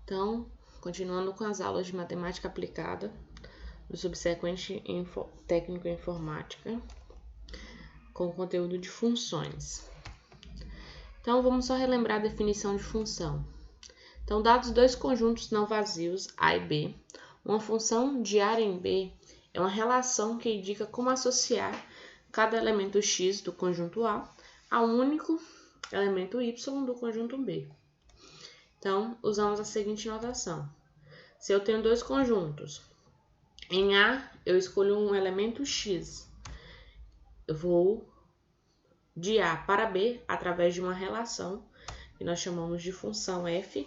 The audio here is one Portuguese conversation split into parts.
Então, continuando com as aulas de matemática aplicada do subsequente técnico em informática, com conteúdo de funções. Então, vamos só relembrar a definição de função. Então, dados dois conjuntos não vazios, A e B, uma função de A em B é uma relação que indica como associar cada elemento X do conjunto A a um único elemento Y do conjunto B. Então, usamos a seguinte notação. Se eu tenho dois conjuntos, em A eu escolho um elemento X, eu vou de A para B através de uma relação que nós chamamos de função f.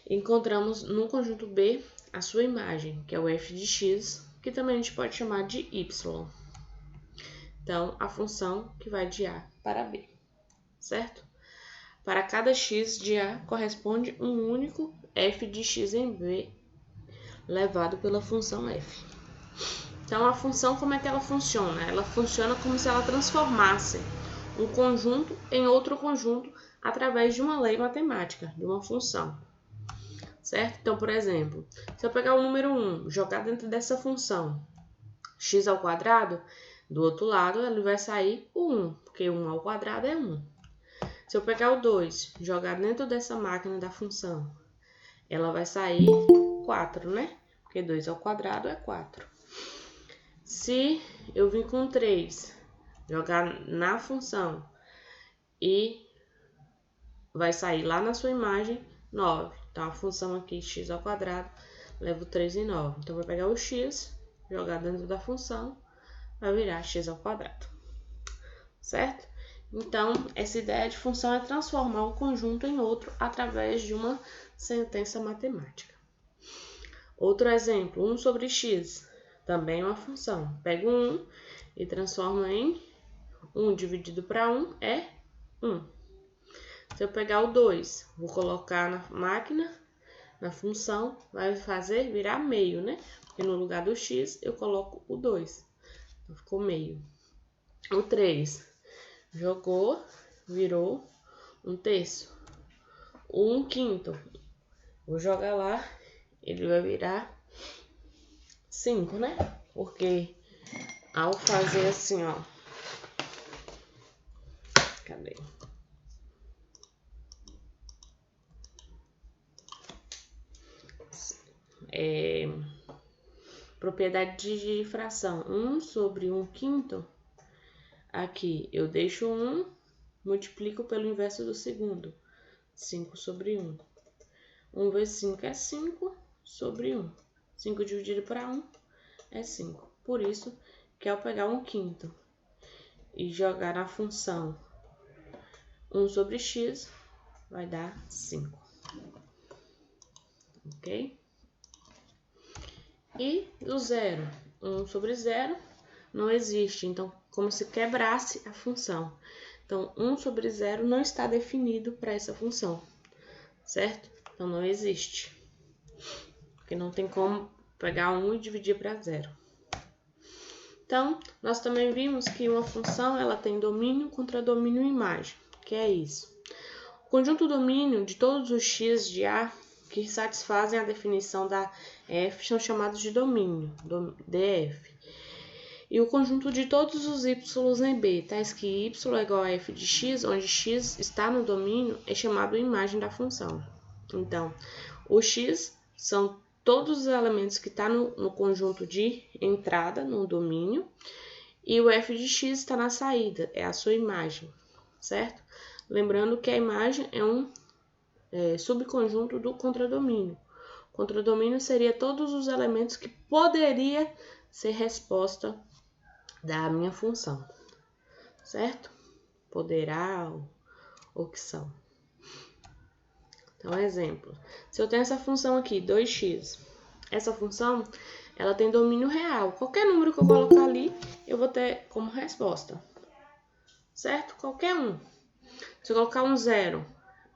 Encontramos no conjunto B a sua imagem, que é o f de x, que também a gente pode chamar de y. Então, a função que vai de A para B, certo? Para cada x de A corresponde um único f de x em B, levado pela função f. Então, a função, como é que ela funciona? Ela funciona como se ela transformasse um conjunto em outro conjunto através de uma lei matemática, de uma função. Certo? Então, por exemplo, se eu pegar o número 1, jogar dentro dessa função x ao quadrado, do outro lado ele vai sair o 1, porque 1 ao quadrado é 1. Se eu pegar o 2, jogar dentro dessa máquina da função, ela vai sair 4, né? Porque 2 ao quadrado é 4. Se eu vir com 3, jogar na função e vai sair lá na sua imagem 9. Então, a função aqui, x ao quadrado, leva o 3 e 9. Então, vou pegar o x, jogar dentro da função, vai virar x ao quadrado. Certo? Então, essa ideia de função é transformar um conjunto em outro através de uma sentença matemática. Outro exemplo, 1 sobre x, também é uma função. Pego 1 e transformo em 1 dividido para 1 é 1. Se eu pegar o 2, vou colocar na máquina, na função, vai fazer virar meio, né? Porque no lugar do x, eu coloco o 2. Então, ficou meio. O 3, jogou, virou 1/3. O 1/5, vou jogar lá, ele vai virar 5, né? Porque ao fazer assim, ó. Cadê? Propriedade de fração, 1 sobre 1/5, aqui eu deixo 1, multiplico pelo inverso do segundo, 5 sobre 1. 1 vezes 5 é 5 sobre 1. 5 dividido para 1 é 5. Por isso que ao pegar 1/5 e jogar na função 1 sobre x, vai dar 5. Ok? E o 0, 1 sobre 0, não existe. Então, como se quebrasse a função. Então, 1 sobre 0 não está definido para essa função, certo? Então, não existe. Porque não tem como pegar 1 e dividir para 0. Então, nós também vimos que uma função ela tem domínio contra domínio e imagem. Que é isso? O conjunto domínio de todos os x de A que satisfazem a definição da f são chamados de domínio, df. E o conjunto de todos os y em B, tais que y é igual a f de x, onde x está no domínio, é chamado imagem da função. Então, o x são todos os elementos que estão no conjunto de entrada, no domínio, e o f de x está na saída, é a sua imagem, certo? Lembrando que a imagem é um subconjunto do contradomínio. O contradomínio seria todos os elementos que poderia ser resposta da minha função, certo? Poderá ou que são. Então, exemplo. Se eu tenho essa função aqui, 2x, essa função, ela tem domínio real. Qualquer número que eu colocar ali, eu vou ter como resposta, certo? Qualquer um. Se eu colocar um 0,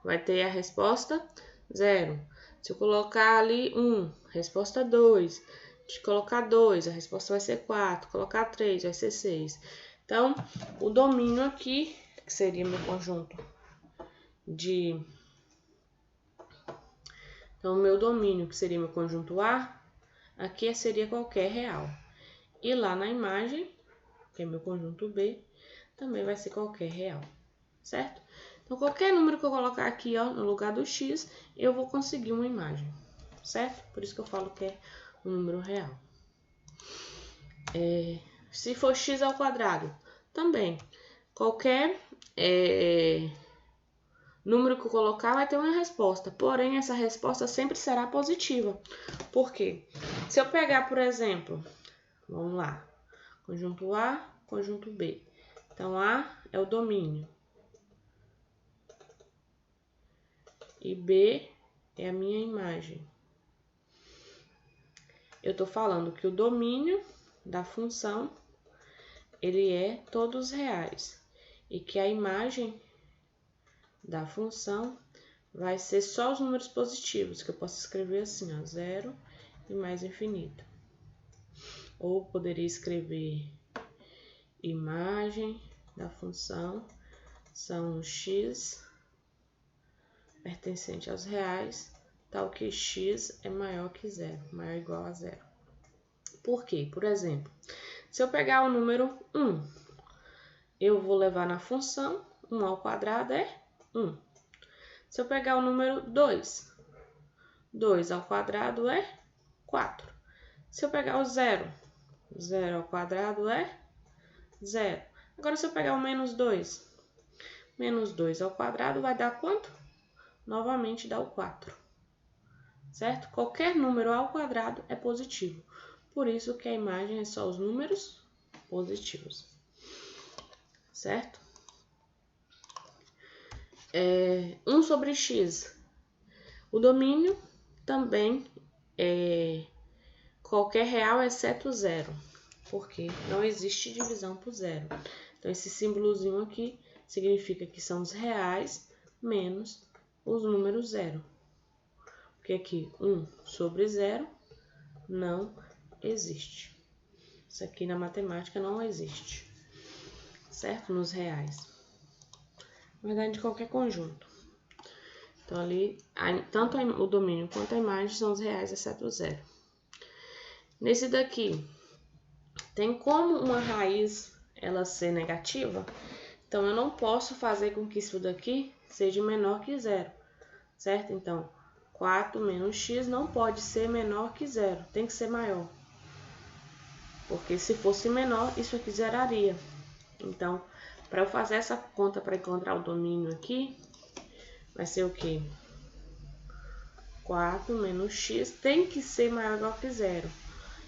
vai ter a resposta 0. Se eu colocar ali 1, resposta 2. Se colocar 2, a resposta vai ser 4. Colocar 3, vai ser 6. Então, o domínio aqui, que seria meu conjunto de Então, o meu domínio, que seria meu conjunto A, aqui seria qualquer real. E lá na imagem, que é meu conjunto B, também vai ser qualquer real, certo? Então, qualquer número que eu colocar aqui, ó, no lugar do x, eu vou conseguir uma imagem, certo? Por isso que eu falo que é um número real. Se for x ao quadrado, também, qualquer número que eu colocar vai ter uma resposta, porém, essa resposta sempre será positiva. Por quê? Se eu pegar, por exemplo, vamos lá, conjunto A, conjunto B. Então, A é o domínio. E B é a minha imagem. Eu estou falando que o domínio da função, ele é todos reais. E que a imagem da função vai ser só os números positivos, que eu posso escrever assim, ó, 0 e mais infinito. Ou poderia escrever imagem da função são x pertencente aos reais, tal que x é maior que 0, maior ou igual a 0. Por quê? Por exemplo, se eu pegar o número 1, eu vou levar na função, 1 ao quadrado é 1. Se eu pegar o número 2, 2 ao quadrado é 4. Se eu pegar o 0, 0 ao quadrado é 0. Agora, se eu pegar o menos 2, menos 2 ao quadrado vai dar quanto? Novamente dá o 4, certo? Qualquer número ao quadrado é positivo, por isso que a imagem é só os números positivos, certo? 1 sobre x, o domínio também é qualquer real exceto 0, porque não existe divisão por 0. Então, esse símbolozinho aqui significa que são os reais menos os números 0. Porque aqui, 1 sobre 0 não existe. Isso aqui na matemática não existe, certo? Nos reais. Na verdade, de qualquer conjunto. Então, ali, tanto o domínio quanto a imagem são os reais, exceto o 0. Nesse daqui, tem como uma raiz ela ser negativa? Então, eu não posso fazer com que isso daqui seja menor que 0, certo? Então, 4 menos x não pode ser menor que 0, tem que ser maior. Porque se fosse menor, isso aqui zeraria. Então, para eu fazer essa conta para encontrar o domínio aqui, vai ser o quê? 4 menos x tem que ser maior ou igual que 0.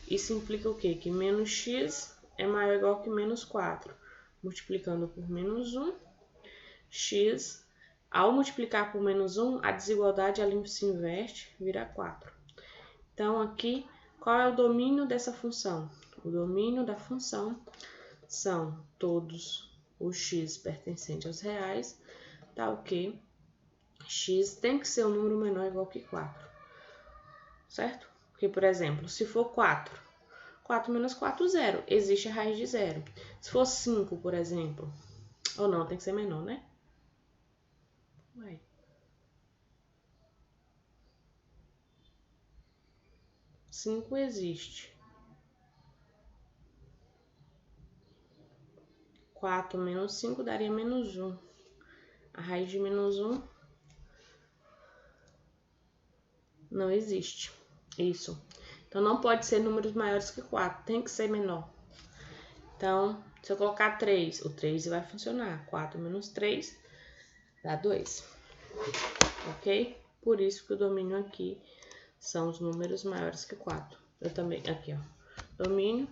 Isso implica o quê? Que menos x é maior ou igual que menos 4. Multiplicando por menos 1, x, ao multiplicar por menos 1, a desigualdade ali se inverte, vira 4. Então, aqui, qual é o domínio dessa função? O domínio da função são todos os x pertencentes aos reais, tal que x tem que ser um número menor ou igual que 4, certo? Porque, por exemplo, se for 4, 4 menos 4, 0. Existe a raiz de 0. Se for 5, por exemplo, ou não, tem que ser menor, né? Ué. 5 existe. 4 menos 5 daria menos 1. A raiz de menos 1 não existe. Isso. Então, não pode ser números maiores que 4. Tem que ser menor. Então, se eu colocar 3, o 3 vai funcionar. 4 menos 3 dá 2. Ok? Por isso que o domínio aqui são os números maiores que 4. Eu também, aqui, ó. Domínio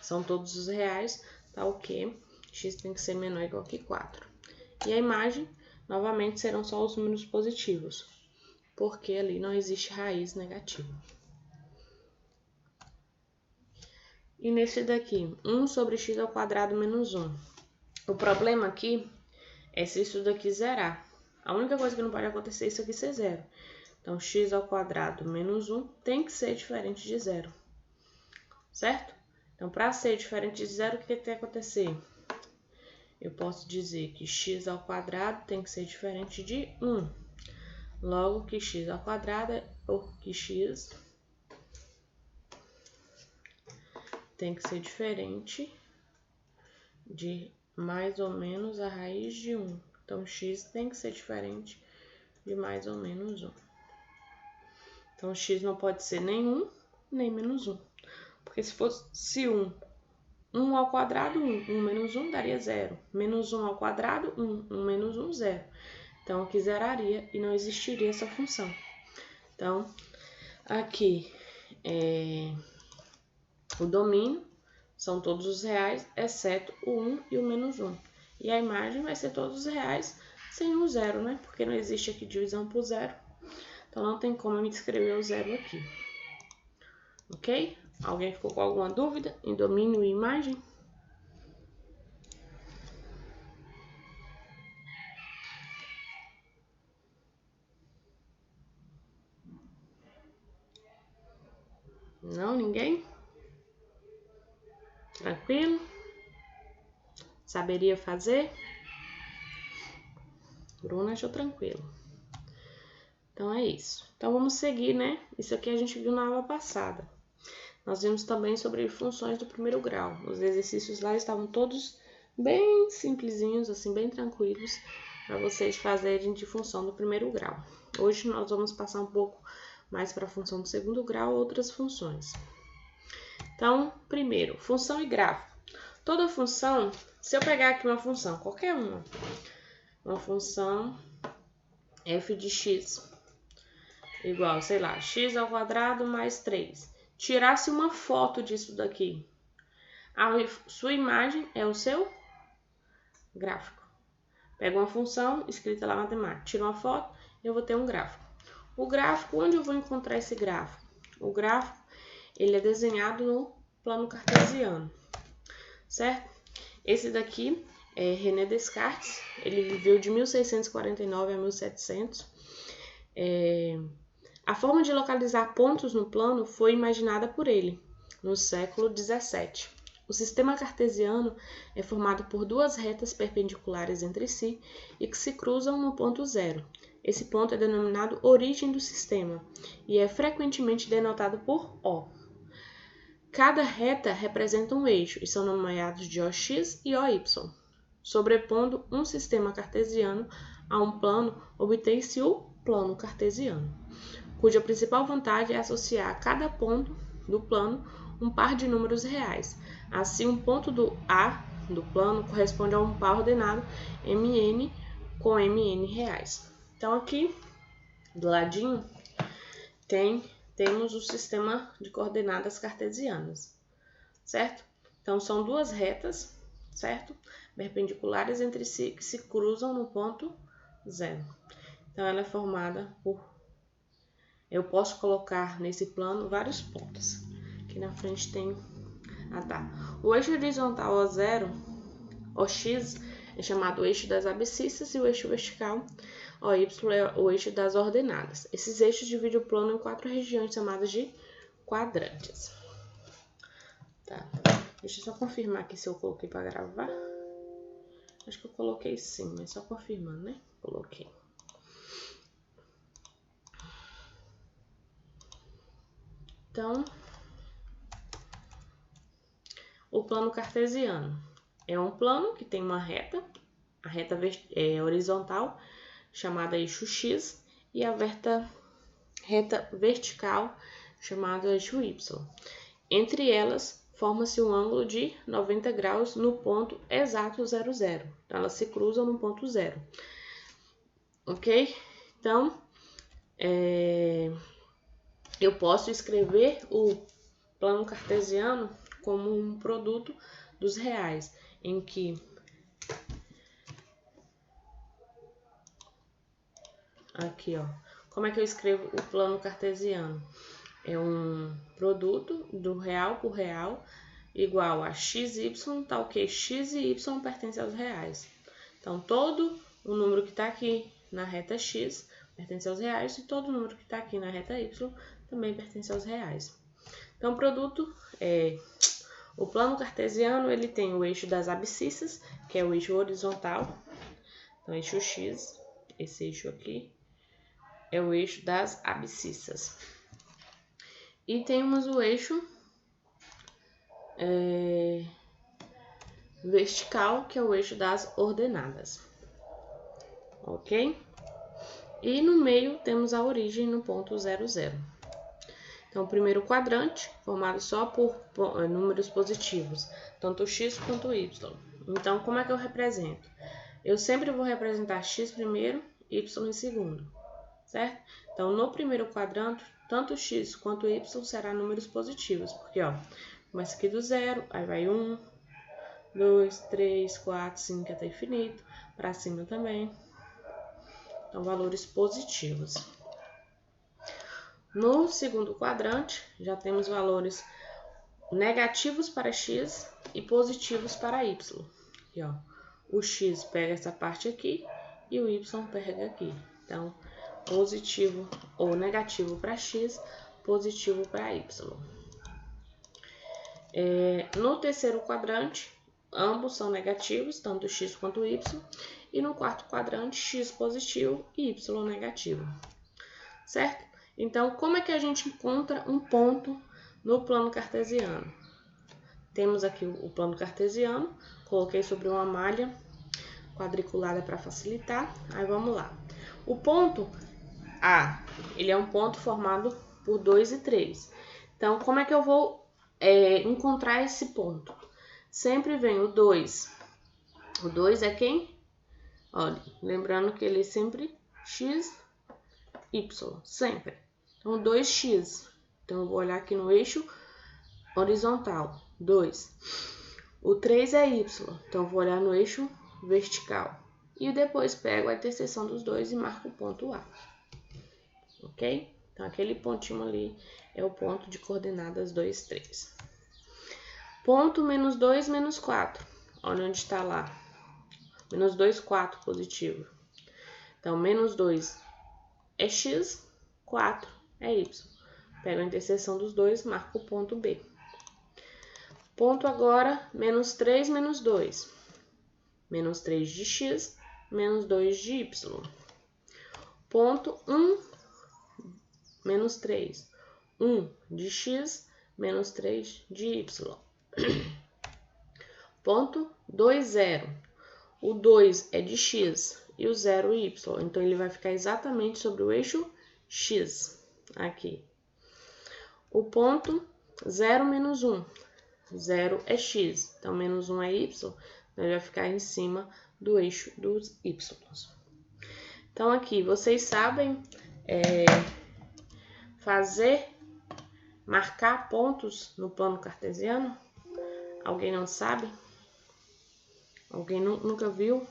são todos os reais, tal que x tem que ser menor ou igual que 4. E a imagem, novamente, serão só os números positivos, porque ali não existe raiz negativa. E nesse daqui, 1 sobre x ao quadrado menos 1. O problema aqui é se isso daqui zerar. A única coisa que não pode acontecer é isso aqui ser 0. Então, x ao quadrado menos 1 tem que ser diferente de 0, certo? Então, para ser diferente de 0, o que tem que acontecer? Eu posso dizer que x ao quadrado tem que ser diferente de 1. Logo que x ao quadrado ou que x tem que ser diferente de mais ou menos a raiz de 1. Então, x tem que ser diferente de mais ou menos 1. Então, x não pode ser nem 1, nem menos 1. Porque se fosse 1, 1 ao quadrado, 1. 1 menos 1 daria 0. Menos 1 ao quadrado, 1. 1 menos 1, 0. Então, aqui zeraria e não existiria essa função. Então, aqui o domínio são todos os reais, exceto o 1 e o menos 1. E a imagem vai ser todos os reais sem o 0, né? Porque não existe aqui divisão por 0. Então, não tem como eu me escrever o 0 aqui. Ok? Alguém ficou com alguma dúvida em domínio e imagem? Não? Ninguém? Tranquilo? Saberia fazer? Bruna achou tranquilo. Então, é isso. Então, vamos seguir, né? Isso aqui a gente viu na aula passada. Nós vimos também sobre funções do primeiro grau. Os exercícios lá estavam todos bem simplesinhos, assim, bem tranquilos, para vocês fazerem de função do primeiro grau. Hoje nós vamos passar um pouco mais para a função do segundo grau, outras funções. Então, primeiro, função e gráfico. Toda função, se eu pegar aqui uma função, qualquer uma função f de x igual, sei lá, x ao quadrado mais 3. Tirasse uma foto disso daqui, a sua imagem é o seu gráfico. Pega uma função escrita lá na matemática, tira uma foto, eu vou ter um gráfico. O gráfico, onde eu vou encontrar esse gráfico? O gráfico, ele é desenhado no plano cartesiano, certo? Esse daqui é René Descartes, ele viveu de 1649 a 1700. A forma de localizar pontos no plano foi imaginada por ele, no século 17. O sistema cartesiano é formado por duas retas perpendiculares entre si e que se cruzam no ponto zero. Esse ponto é denominado origem do sistema e é frequentemente denotado por O. Cada reta representa um eixo e são nomeados de OX e OY. Sobrepondo um sistema cartesiano a um plano, obtém-se o plano cartesiano, cuja principal vantagem é associar a cada ponto do plano um par de números reais. Assim, um ponto do A do plano corresponde a um par ordenado Mn com Mn reais. Então, aqui, do ladinho, temos o sistema de coordenadas cartesianas, certo? Então, são duas retas, certo? Perpendiculares entre si, que se cruzam no ponto zero. Então, ela é formada por... Eu posso colocar nesse plano vários pontos. Aqui na frente tem... O eixo horizontal O0, OX, é chamado eixo das abscissas e o eixo vertical, OY, é o eixo das ordenadas. Esses eixos dividem o plano em 4 regiões chamadas de quadrantes. Tá. Deixa eu só confirmar aqui se eu coloquei para gravar. Acho que eu coloquei sim, mas só confirmando, né? Coloquei. Então, o plano cartesiano é um plano que tem uma reta, a reta horizontal, chamada eixo X, e a reta vertical, chamada eixo Y. Entre elas, forma-se um ângulo de 90 graus no ponto exato 0, 0. Então, elas se cruzam no ponto 0. Ok? Então, eu posso escrever o plano cartesiano como um produto dos reais, em que aqui, ó, como é que eu escrevo o plano cartesiano? É um produto do real por real igual a xy, tal que x e y pertencem aos reais. Então, todo o número que está aqui na reta x pertence aos reais e todo o número que está aqui na reta y também pertence aos reais. Então, o plano cartesiano, ele tem o eixo das abscissas, que é o eixo horizontal, então eixo x, esse eixo aqui, é o eixo das abscissas. E temos o eixo vertical, que é o eixo das ordenadas. Ok? E no meio temos a origem no ponto 0, 0. Então, o primeiro quadrante, formado só por números positivos, tanto x quanto y. Então, como é que eu represento? Eu sempre vou representar x primeiro, y em segundo, certo? Então, no primeiro quadrante, tanto x quanto y será números positivos, porque, ó, começa aqui do 0, aí vai 1, 2, 3, 4, 5 até infinito, para cima também. Então, valores positivos. No segundo quadrante, já temos valores negativos para x e positivos para y. Aqui, ó, o x pega essa parte aqui e o y pega aqui. Então, positivo ou negativo para x, positivo para y. No terceiro quadrante, ambos são negativos, tanto x quanto y. E no quarto quadrante, x positivo e y negativo. Certo? Então, como é que a gente encontra um ponto no plano cartesiano? Temos aqui o plano cartesiano, coloquei sobre uma malha quadriculada para facilitar. Aí vamos lá. O ponto A, ele é um ponto formado por 2 e 3. Então, como é que eu vou encontrar esse ponto? Sempre vem o 2. O 2 é quem? Olha, lembrando que ele é sempre x, y, sempre. Então, 2x. Então, eu vou olhar aqui no eixo horizontal, 2. O 3 é y, então eu vou olhar no eixo vertical. E depois pego a interseção dos dois e marco o ponto A. Ok? Então, aquele pontinho ali é o ponto de coordenadas 2, 3. Ponto menos 2, menos 4. Olha onde está lá. Menos 2, 4, positivo. Então, menos 2 é x, 4 é y. Pego a interseção dos dois, marco o ponto B. Ponto agora, menos 3, menos 2. Menos 3 de x, menos 2 de y. Ponto 1, menos 3. 1 de x, menos 3 de y. Ponto 2, 0. O 2 é de x e o 0 y. Então, ele vai ficar exatamente sobre o eixo x, aqui. O ponto 0, menos 1. 0 é x, então menos 1 é y, então ele vai ficar em cima do eixo dos y. Então, aqui, vocês sabem marcar pontos no plano cartesiano? Alguém não sabe? Alguém nunca viu?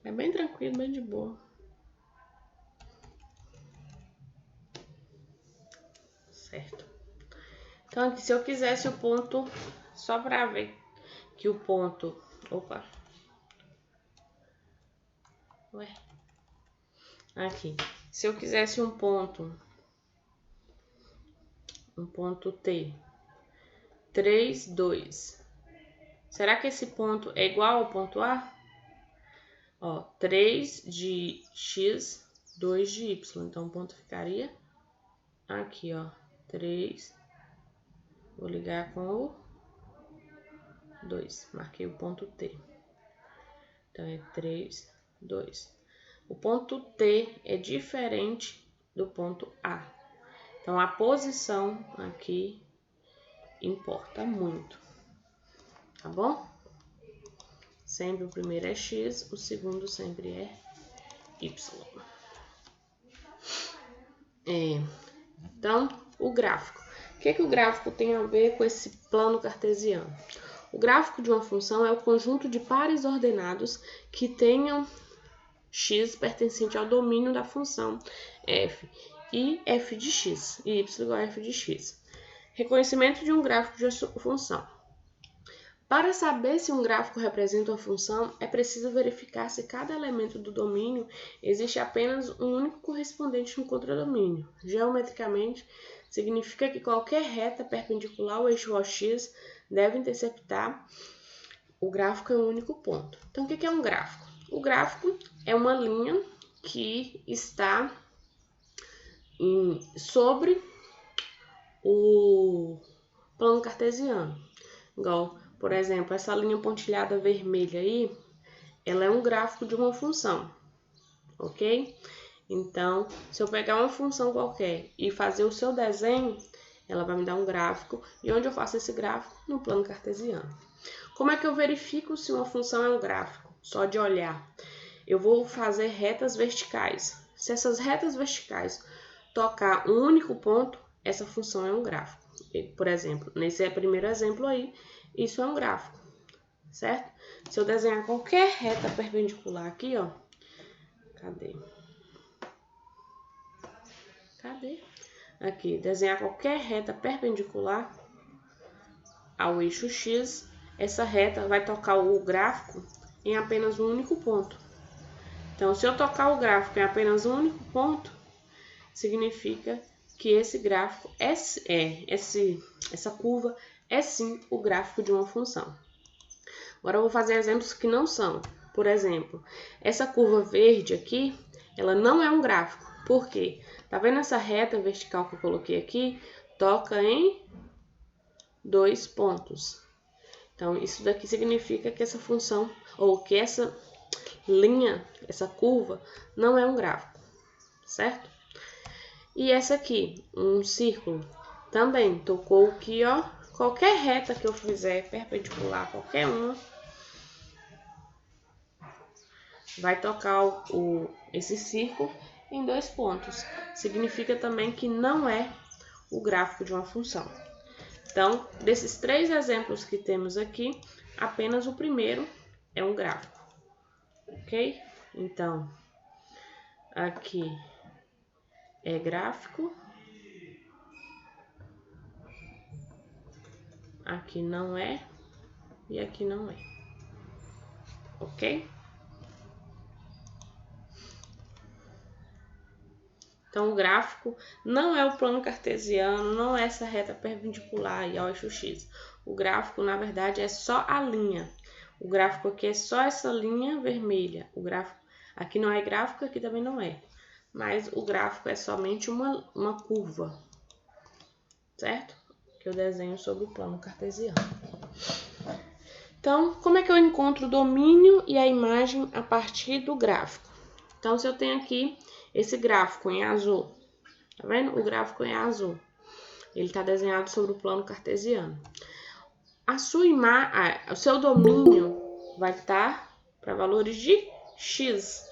É bem tranquilo, bem de boa. Certo. Então, aqui, se eu quisesse o ponto, só para ver que o ponto... Opa! Ué. Aqui. Se eu quisesse um ponto T, 3, 2. Será que esse ponto é igual ao ponto A? Ó, 3 de x, 2 de y. Então, o ponto ficaria aqui, ó. 3. Vou ligar com o 2. Marquei o ponto T. Então, é 3, 2. O ponto T é diferente do ponto A. Então, a posição aqui importa muito. Tá bom? Sempre o primeiro é x, o segundo sempre é y. Então, o gráfico. O que o gráfico tem a ver com esse plano cartesiano? O gráfico de uma função é o conjunto de pares ordenados que tenham x pertencente ao domínio da função f e f de x, e y igual a f de x. Reconhecimento de um gráfico de uma função. Para saber se um gráfico representa uma função, é preciso verificar se cada elemento do domínio existe apenas um único correspondente no contradomínio. Geometricamente, significa que qualquer reta perpendicular ao eixo OX deve interceptar o gráfico é um único ponto. Então, o que é um gráfico? O gráfico é uma linha que está sobre o plano cartesiano. Igual, por exemplo, essa linha pontilhada vermelha aí, ela é um gráfico de uma função, ok? Então, se eu pegar uma função qualquer e fazer o seu desenho, ela vai me dar um gráfico. E onde eu faço esse gráfico? No plano cartesiano. Como é que eu verifico se uma função é um gráfico? Só de olhar. Eu vou fazer retas verticais. Se essas retas verticais tocar um único ponto, essa função é um gráfico. Por exemplo, nesse primeiro exemplo aí, isso é um gráfico, certo? Se eu desenhar qualquer reta perpendicular aqui, ó. Cadê? Aqui, desenhar qualquer reta perpendicular ao eixo X, essa reta vai tocar o gráfico em apenas um único ponto. Então, se eu tocar o gráfico em apenas um único ponto, significa que esse gráfico essa curva é sim o gráfico de uma função. Agora eu vou fazer exemplos que não são. Por exemplo, essa curva verde aqui, ela não é um gráfico. Por quê? Tá vendo essa reta vertical que eu coloquei aqui? Toca em 2 pontos. Então, isso daqui significa que essa função, ou que essa linha, essa curva, não é um gráfico, certo? E essa aqui, um círculo, também tocou aqui, ó. Qualquer reta que eu fizer perpendicular, qualquer uma, vai tocar esse círculo em 2 pontos. Significa também que não é o gráfico de uma função. Então, desses 3 exemplos que temos aqui, apenas o primeiro é um gráfico, ok? Então, aqui é gráfico, aqui não é e aqui não é, ok? Então, o gráfico não é o plano cartesiano, não é essa reta perpendicular ao eixo X. O gráfico, na verdade, é só a linha. O gráfico aqui é só essa linha vermelha. O gráfico aqui não é gráfico, aqui também não é. Mas o gráfico é somente uma curva, certo? Que eu desenho sobre o plano cartesiano. Então, como é que eu encontro o domínio e a imagem a partir do gráfico? Então, se eu tenho aqui esse gráfico em azul, tá vendo? O gráfico em azul. Ele está desenhado sobre o plano cartesiano. O seu domínio vai estar para valores de x.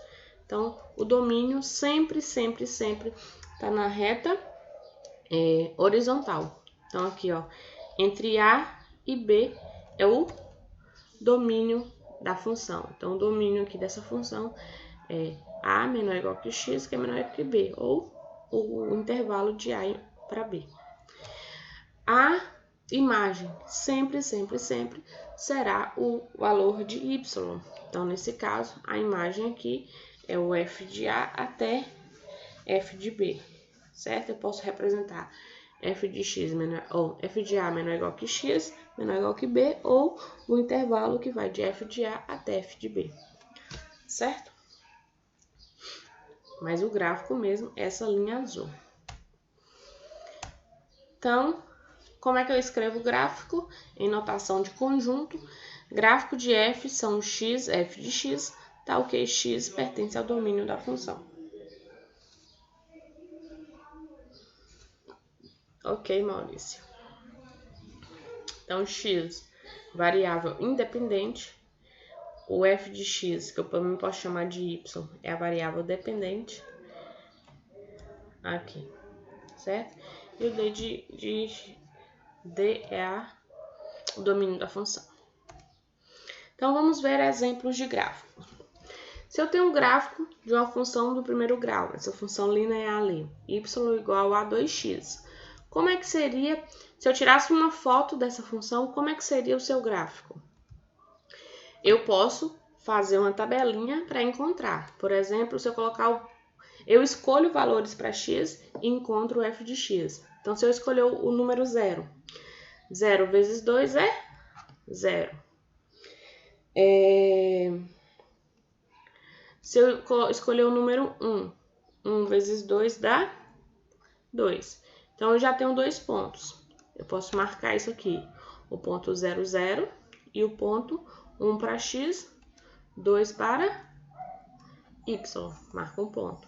Então, o domínio sempre está na reta horizontal. Então, aqui, ó, entre A e B é o domínio da função. Então, o domínio aqui dessa função é A menor ou igual que x, que é menor que B, ou o intervalo de A para B. A imagem sempre será o valor de y. Então, nesse caso, a imagem aqui é o f de A até f de B, certo? Eu posso representar f de x menor, ou f de A menor ou igual que x, menor ou igual que B, ou o intervalo que vai de f de A até f de B, certo? Mas o gráfico mesmo é essa linha azul. Então, como é que eu escrevo o gráfico? Em notação de conjunto, gráfico de f são x, f de x, tal que x pertence ao domínio da função. Ok, Maurício. Então, x, variável independente. O f de x, que eu também posso chamar de y, é a variável dependente. Aqui, certo? E o d é o domínio da função. Então, vamos ver exemplos de gráfico. Se eu tenho um gráfico de uma função do primeiro grau, essa função linear ali, y igual a 2x, como é que seria, se eu tirasse uma foto dessa função, como é que seria o seu gráfico? Eu posso fazer uma tabelinha para encontrar. Por exemplo, se eu colocar eu escolho valores para x e encontro o f de x. Então, se eu escolher o número 0, 0 vezes 2 é 0. Se eu escolher o número 1, 1 vezes 2 dá 2. Então, eu já tenho 2 pontos. Eu posso marcar isso aqui. O ponto 0, 0 e o ponto 1 para x, 2 para y. Marca um ponto.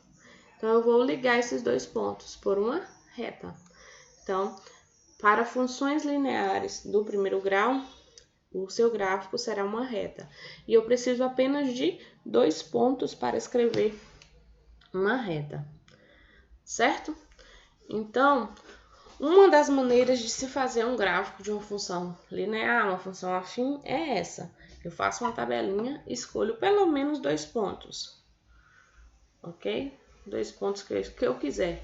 Então, eu vou ligar esses 2 pontos por uma reta. Então, para funções lineares do primeiro grau, o seu gráfico será uma reta. E eu preciso apenas de 2 pontos para escrever uma reta. Certo? Então, uma das maneiras de se fazer um gráfico de uma função linear, uma função afim, é essa. Eu faço uma tabelinha, escolho pelo menos 2 pontos. Ok? 2 pontos que eu quiser.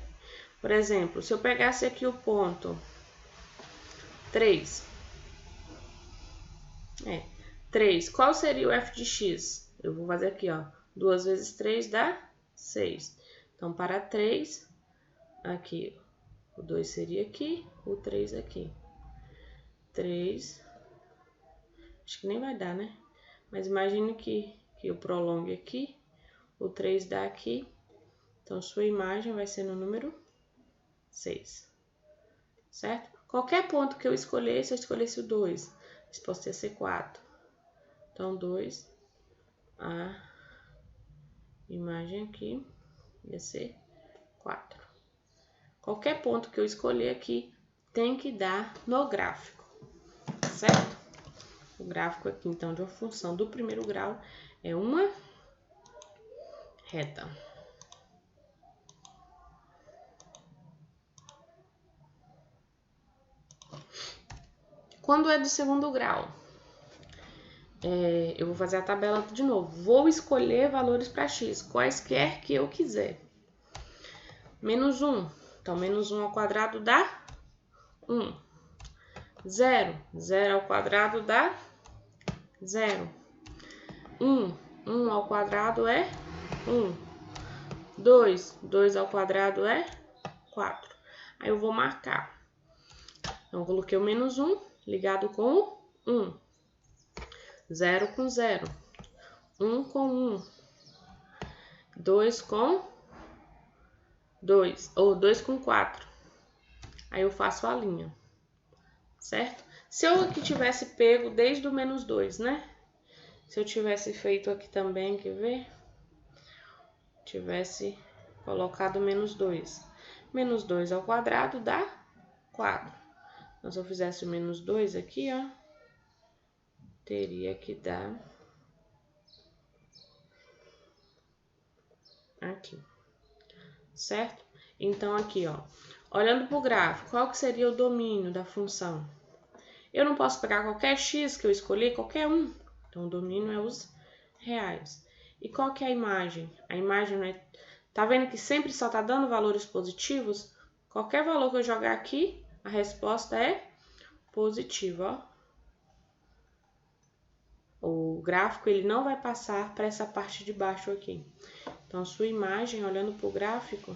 Por exemplo, se eu pegasse aqui o ponto 3. 3. Qual seria o f de x? Eu vou fazer aqui, ó. 2 vezes 3 dá 6. Então, para 3, aqui, o 2 seria aqui, o 3 aqui. 3. Acho que nem vai dar, né? Mas imagine que eu prolongue aqui. O 3 dá aqui. Então, sua imagem vai ser no número 6. Certo? Qualquer ponto que eu escolher, se eu escolhesse o 2, a resposta ia ser 4. Então, 2, a imagem aqui ia ser 4. Qualquer ponto que eu escolher aqui tem que dar no gráfico, certo? O gráfico aqui, então, de uma função do primeiro grau é uma reta. Quando é do segundo grau, eu vou fazer a tabela de novo. Vou escolher valores para x, quaisquer que eu quiser. Menos 1. Então, menos 1 ao quadrado dá 1. 0. 0 ao quadrado dá 0. 1. 1 ao quadrado é 1. 2. 2 ao quadrado é 4. Aí eu vou marcar. Então, coloquei o menos 1 ligado com 1. 0 com 0. 1 com 1. 2 com 2. Ou 2 com 4. Aí eu faço a linha. Certo? Se eu aqui tivesse pego desde o menos 2, né? Se eu tivesse feito aqui também, quer ver? Tivesse colocado menos 2. Menos 2 ao quadrado dá 4. Então, se eu fizesse o menos 2 aqui, ó, teria que dar aqui. Certo? Então, aqui, ó, olhando para o gráfico, qual que seria o domínio da função? Eu não posso pegar qualquer x que eu escolhi, qualquer um. Então, o domínio é os reais. E qual que é a imagem? A imagem não é... Tá vendo que sempre só tá dando valores positivos? Qualquer valor que eu jogar aqui, a resposta é positiva, ó. O gráfico, ele não vai passar para essa parte de baixo aqui. Então, a sua imagem, olhando para o gráfico,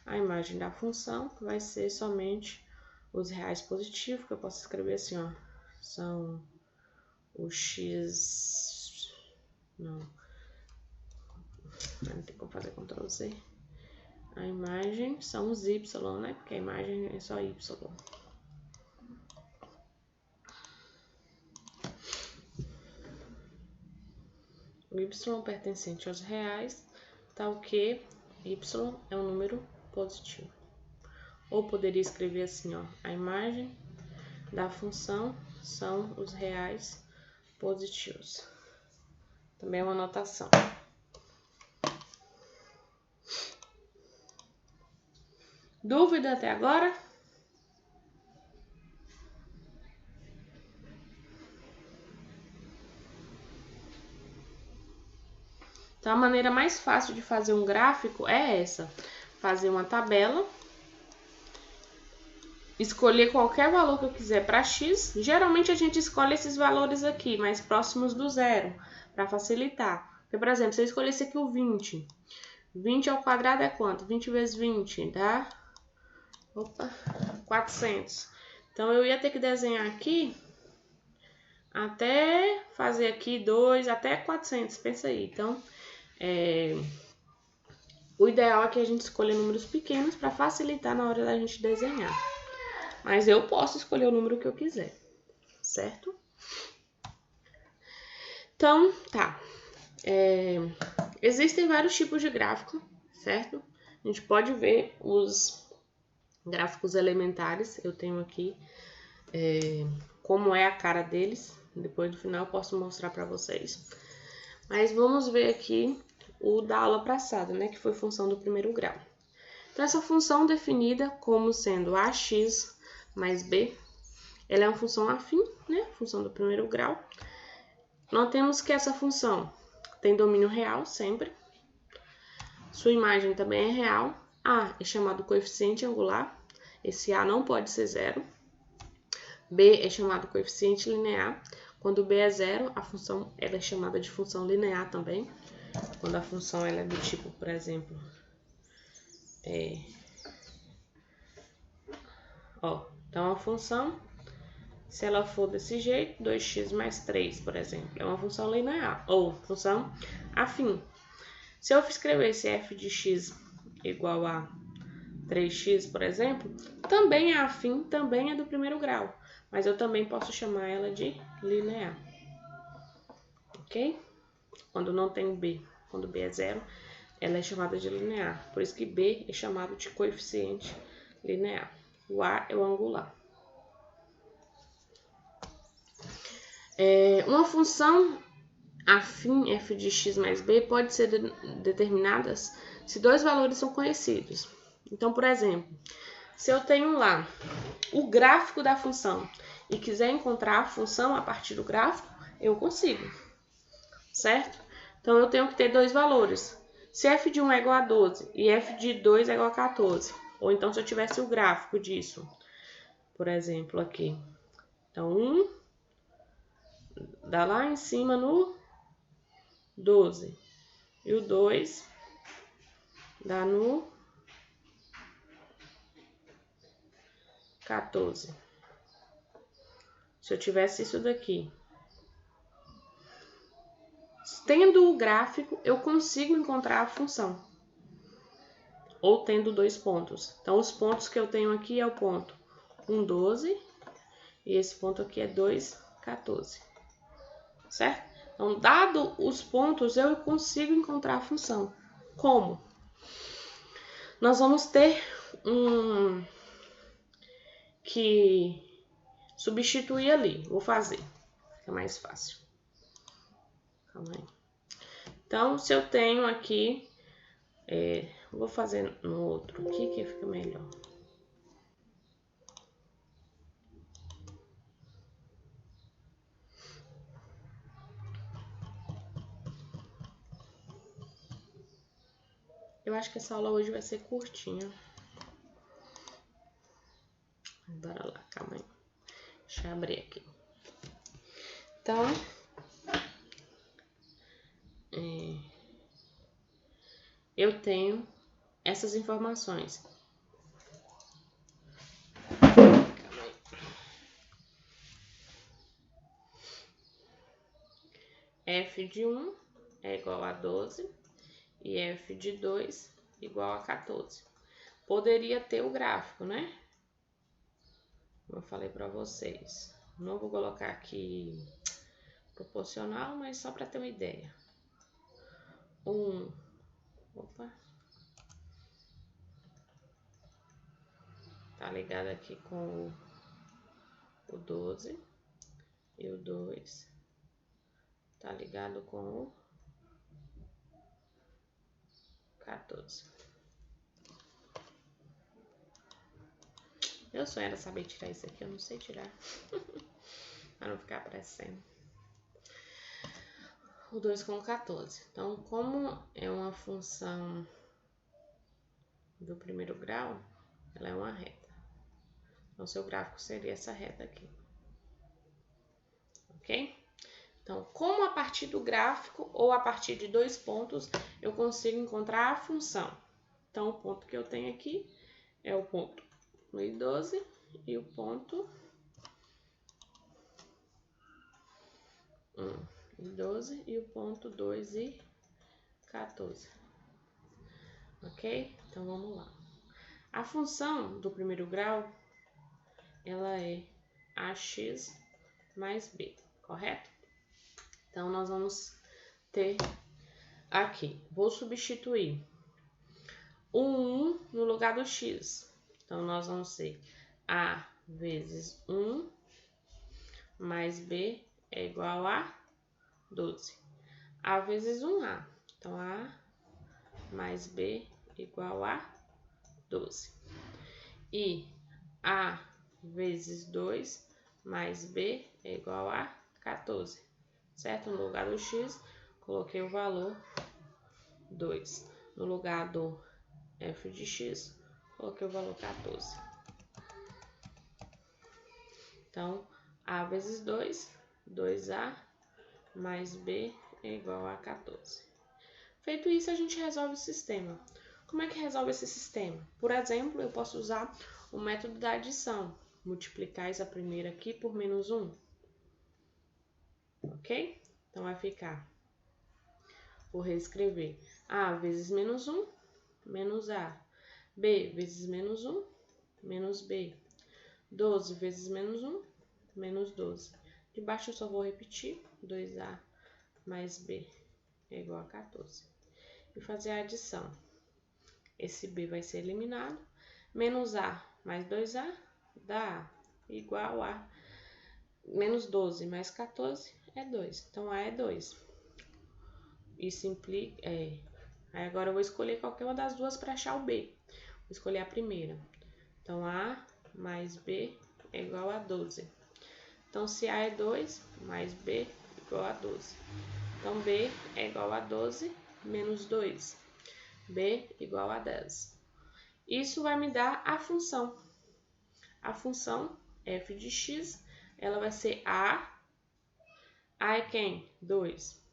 a imagem da função vai ser somente os reais positivos, que eu posso escrever assim, ó. São o x... Não tem como fazer Ctrl Z. A imagem são os y, né? Porque a imagem é só y. O y pertencente aos reais, tal que y é um número positivo. Ou poderia escrever assim, ó, a imagem da função são os reais positivos. Também é uma notação. Dúvida até agora? Então, a maneira mais fácil de fazer um gráfico é essa. Fazer uma tabela, escolher qualquer valor que eu quiser para x. Geralmente, a gente escolhe esses valores aqui, mais próximos do zero, para facilitar. Porque, por exemplo, se eu escolhesse aqui o 20, 20 ao quadrado é quanto? 20 vezes 20 dá 400. Então, eu ia ter que desenhar aqui até fazer aqui 2, até 400, pensa aí. Então, o ideal é que a gente escolha números pequenos para facilitar na hora da gente desenhar. Mas eu posso escolher o número que eu quiser, certo? Então, tá. Existem vários tipos de gráfico, certo? A gente pode ver os gráficos elementares. Eu tenho aqui como é a cara deles. Depois do final eu posso mostrar para vocês. Mas vamos ver aqui o da aula passada, né? Que foi função do primeiro grau. Então, essa função definida como sendo ax mais b, ela é uma função afim, né? Função do primeiro grau. Notemos que essa função tem domínio real sempre. Sua imagem também é real. A é chamado coeficiente angular. Esse A não pode ser zero. B é chamado coeficiente linear. Quando B é zero, a função ela é chamada de função linear também. Quando a função ela é do tipo, por exemplo, então a função, se ela for desse jeito, 2x mais 3, por exemplo, é uma função linear, ou função afim. Se eu escrevesse f de x igual a 3x, por exemplo, também é afim, também é do primeiro grau, mas eu também posso chamar ela de linear, ok? Quando não tem b, quando b é zero, ela é chamada de linear, por isso que b é chamado de coeficiente linear. O A é o angular. Uma função afim f de x mais b pode ser determinada se dois valores são conhecidos. Então, por exemplo, se eu tenho lá o gráfico da função e quiser encontrar a função a partir do gráfico, eu consigo, certo? Então, eu tenho que ter dois valores. Se f de 1 é igual a 12 e f de 2 é igual a 14, ou então se eu tivesse o gráfico disso, por exemplo, aqui. Então, 1 dá lá em cima no 12. E o 2 dá no 14. Se eu tivesse isso daqui. Tendo o gráfico, eu consigo encontrar a função. Ou tendo dois pontos. Então, os pontos que eu tenho aqui é o ponto 1, 12. E esse ponto aqui é 2, 14. Certo? Então, dado os pontos, eu consigo encontrar a função. Como? Nós vamos ter que substituir ali. Vou fazer. Fica mais fácil. Calma aí. Então, se eu tenho aqui... vou fazer no outro aqui que fica melhor. Eu acho que essa aula hoje vai ser curtinha. Bora lá, calma aí. Deixa eu abrir aqui. Então, eu tenho essas informações. Calma aí. F de 1 é igual a 12 e F de 2 igual a 14. Poderia ter o gráfico, né? Como eu falei para vocês. Não vou colocar aqui proporcional, mas só para ter uma ideia. Opa. Tá ligado aqui com o 12 e o 2 tá ligado com o 14. Meu sonho era saber tirar isso aqui, eu não sei tirar. Para não ficar aparecendo. O 2 com o 14. Então, como é uma função do primeiro grau, ela é uma reta. Então, seu gráfico seria essa reta aqui. Ok? Então, como a partir do gráfico ou a partir de dois pontos, eu consigo encontrar a função. Então, o ponto que eu tenho aqui é o ponto 1,12 e o ponto 1 e 12 e o ponto 2 e 14. Ok? Então, vamos lá. A função do primeiro grau, ela é ax mais b, correto? Então, nós vamos ter aqui, vou substituir o 1 no lugar do x. Então, nós vamos ter a vezes 1 mais b é igual a 12. A vezes 1a. Então, a mais b igual a 12. E a vezes 2 mais b é igual a 14. Certo? No lugar do x, coloquei o valor 2. No lugar do f de x, coloquei o valor 14. Então, a vezes 2, 2a mais b é igual a 14. Feito isso, a gente resolve o sistema. Como é que resolve esse sistema? Por exemplo, eu posso usar o método da adição. Multiplicar essa primeira aqui por menos 1. Ok? Então, vai ficar, vou reescrever, a vezes menos 1, menos a. B vezes menos 1, menos b. 12 vezes menos 1, menos 12. De baixo eu só vou repetir, 2a mais b é igual a 14. E fazer a adição. Esse b vai ser eliminado. Menos a mais 2a dá a, igual a menos 12 mais 14 é 2. Então, a é 2. Isso implica... Aí agora eu vou escolher qualquer uma das duas para achar o b. Vou escolher a primeira. Então, a mais b é igual a 12. Então, se a é 2, mais b é igual a 12. Então, b é igual a 12 menos 2. b igual a 10. Isso vai me dar a função. A função f de x, ela vai ser a é quem? 2.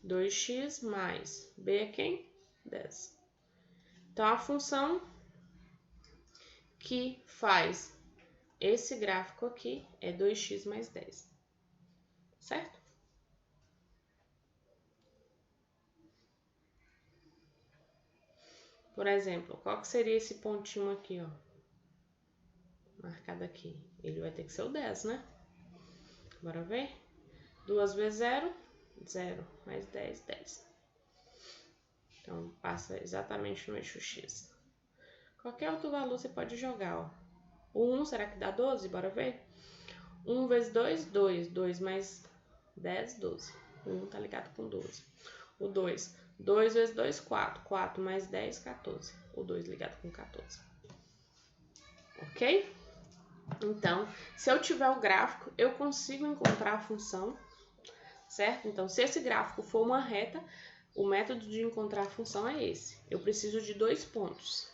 2x mais b é quem? 10. Então, a função que faz esse gráfico aqui é 2x mais 10. Certo? Por exemplo, qual que seria esse pontinho aqui, ó? Marcado aqui. Ele vai ter que ser o 10, né? Bora ver? 2 vezes 0, 0. Mais 10, 10. Então, passa exatamente no eixo X. Qualquer outro valor você pode jogar, ó. O 1, será que dá 12? Bora ver? 1 vezes 2, 2. 2 mais 10, 12. O 1 tá ligado com 12. O 2. 2 vezes 2, 4. 4 mais 10, 14. O 2 ligado com 14. Ok? Então, se eu tiver o gráfico, eu consigo encontrar a função, certo? Então, se esse gráfico for uma reta, o método de encontrar a função é esse. Eu preciso de 2 pontos,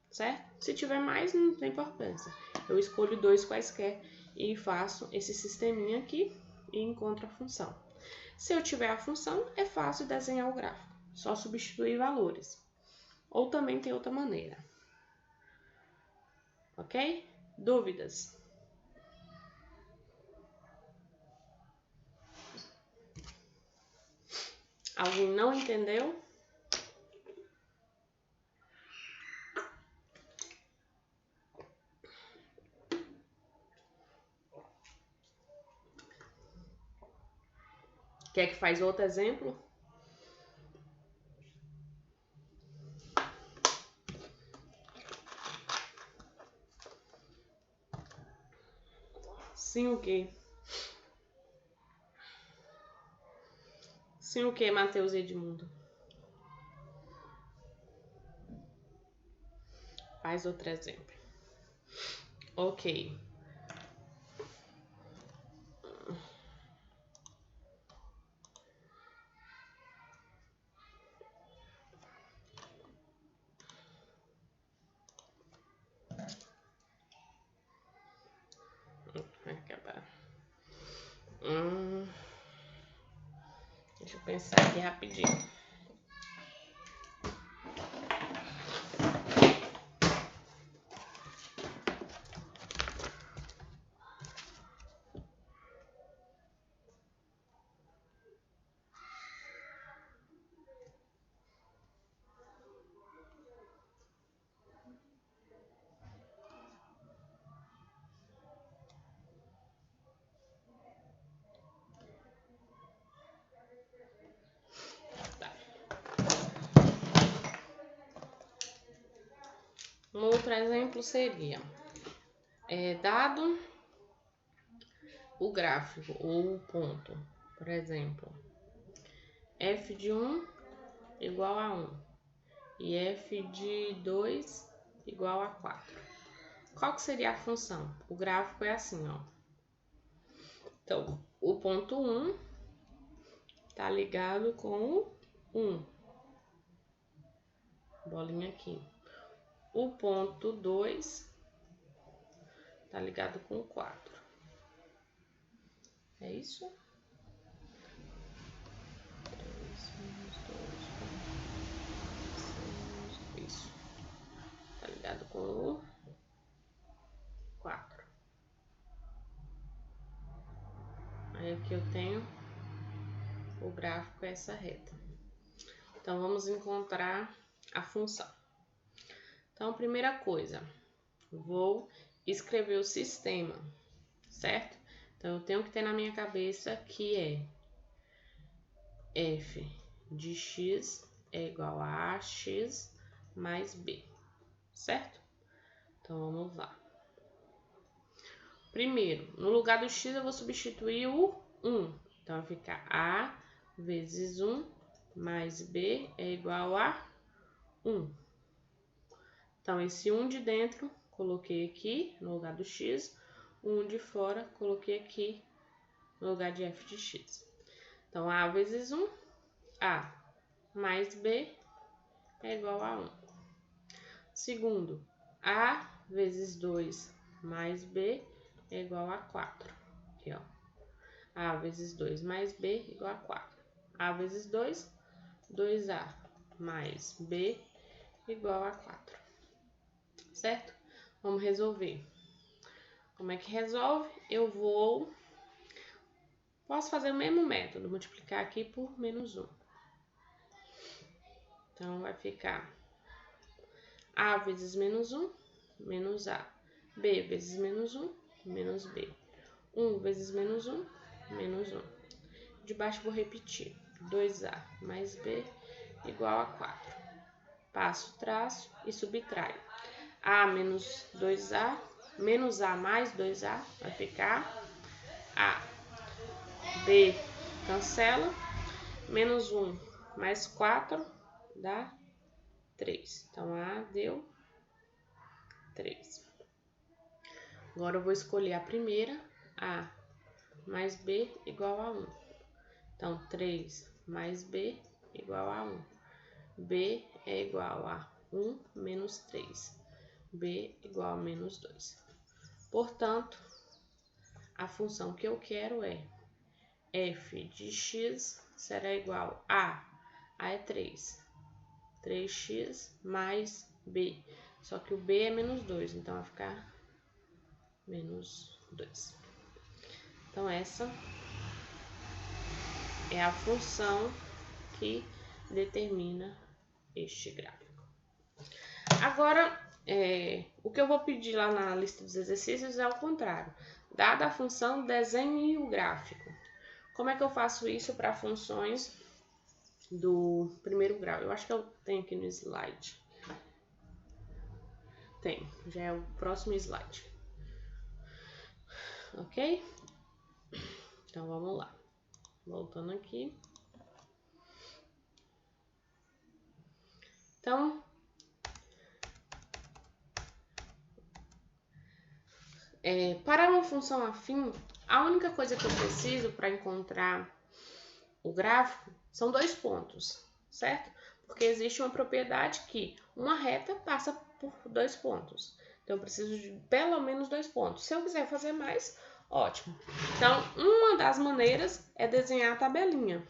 certo? Se tiver mais, não tem importância. Eu escolho 2 quaisquer e faço esse sisteminha aqui e encontro a função. Se eu tiver a função, é fácil desenhar o gráfico. Só substituir valores. Ou também tem outra maneira. Ok? Dúvidas? Alguém não entendeu? Quer que faz outro exemplo? Sim, o quê? Sim, o quê, Matheus e Edmundo? Faz outro exemplo. Ok. Vai acabar. Deixa eu pensar aqui rapidinho. exemplo seria, dado o gráfico ou o ponto, por exemplo, f de 1 igual a 1 e f de 2 igual a 4. Qual que seria a função? O gráfico é assim, ó. Então, o ponto 1 está ligado com o 1. Bolinha aqui. O ponto 2 está ligado com o 4. É isso? 3 menos 2, 6, isso. Está ligado com o 4. Aí aqui eu tenho o gráfico, essa reta. Então, vamos encontrar a função. Então, primeira coisa, vou escrever o sistema, certo? Então, eu tenho que ter na minha cabeça que f de x é igual a ax mais b, certo? Então, vamos lá. Primeiro, no lugar do x, eu vou substituir o 1. Então, vai ficar a vezes 1 mais b é igual a 1. Então, esse 1 de dentro, coloquei aqui no lugar do x. O 1 de fora, coloquei aqui no lugar de f de x. Então, a vezes 1, a mais b é igual a 1. Segundo, a vezes 2 mais b é igual a 4. Aqui, ó. A vezes 2 mais b igual a 4. A vezes 2, 2a mais b igual a 4. Certo? Vamos resolver. Como é que resolve? Posso fazer o mesmo método, multiplicar aqui por menos 1. Então, vai ficar a vezes menos 1, menos a. B vezes menos 1, menos b. 1 vezes menos 1, menos 1. De baixo vou repetir. 2a mais b igual a 4. Passo o traço e subtraio. A menos 2a, menos a mais 2a, vai ficar a. B cancela, menos 1 mais 4 dá 3. Então, A deu 3. Agora, eu vou escolher a primeira, A mais B igual a 1. Então, 3 mais B igual a 1. B é igual a 1 menos 3. B igual a menos 2. Portanto, a função que eu quero é f de x será igual a é 3. 3x mais b. Só que o b é menos 2, então vai ficar menos 2. Então, essa é a função que determina este gráfico. Agora, o que eu vou pedir lá na lista dos exercícios é o contrário. Dada a função, desenhe o gráfico. Como é que eu faço isso para funções do primeiro grau? Eu acho que eu tenho aqui no slide. Tem, já é o próximo slide. Ok? Então, vamos lá. Voltando aqui. Então, para uma função afim, a única coisa que eu preciso para encontrar o gráfico são 2 pontos, certo? Porque existe uma propriedade que uma reta passa por 2 pontos. Então, eu preciso de pelo menos 2 pontos. Se eu quiser fazer mais, ótimo. Então, uma das maneiras é desenhar a tabelinha,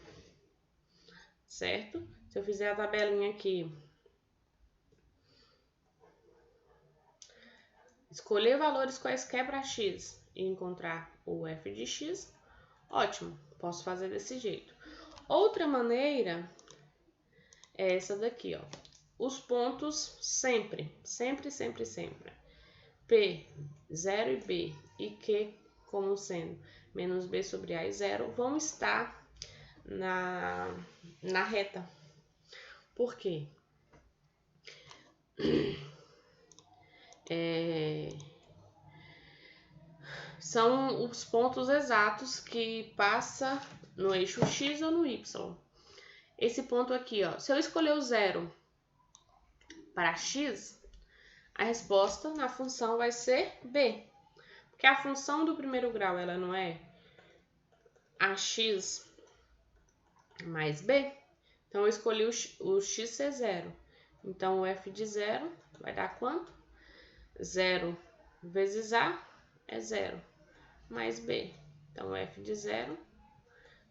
certo? Se eu fizer a tabelinha aqui, escolher valores quaisquer para x e encontrar o f de x, ótimo, posso fazer desse jeito. Outra maneira é essa daqui, ó. Os pontos sempre. P, 0 e B e Q como sendo menos B sobre A e 0 vão estar na reta. Por quê? são os pontos exatos que passa no eixo X ou no Y. Esse ponto aqui, ó, se eu escolher o 0 para X, a resposta na função vai ser B. Porque a função do primeiro grau, ela não é AX mais B. Então, eu escolhi o X ser 0. Então, o f de 0 vai dar quanto? 0 vezes A é 0, mais B. Então, o f de 0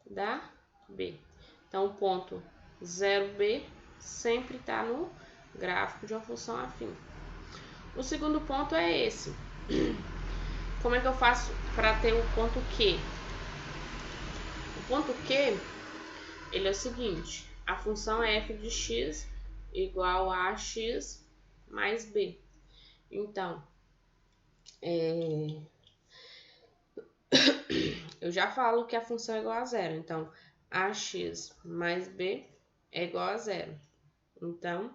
dá B. Então, o ponto 0B sempre está no gráfico de uma função afim. O segundo ponto é esse. Como é que eu faço para ter o ponto Q? O ponto Q, ele é o seguinte. A função é f de x igual a ax mais b. Então, eu já falo que a função é igual a 0. Então, ax mais b é igual a 0. Então,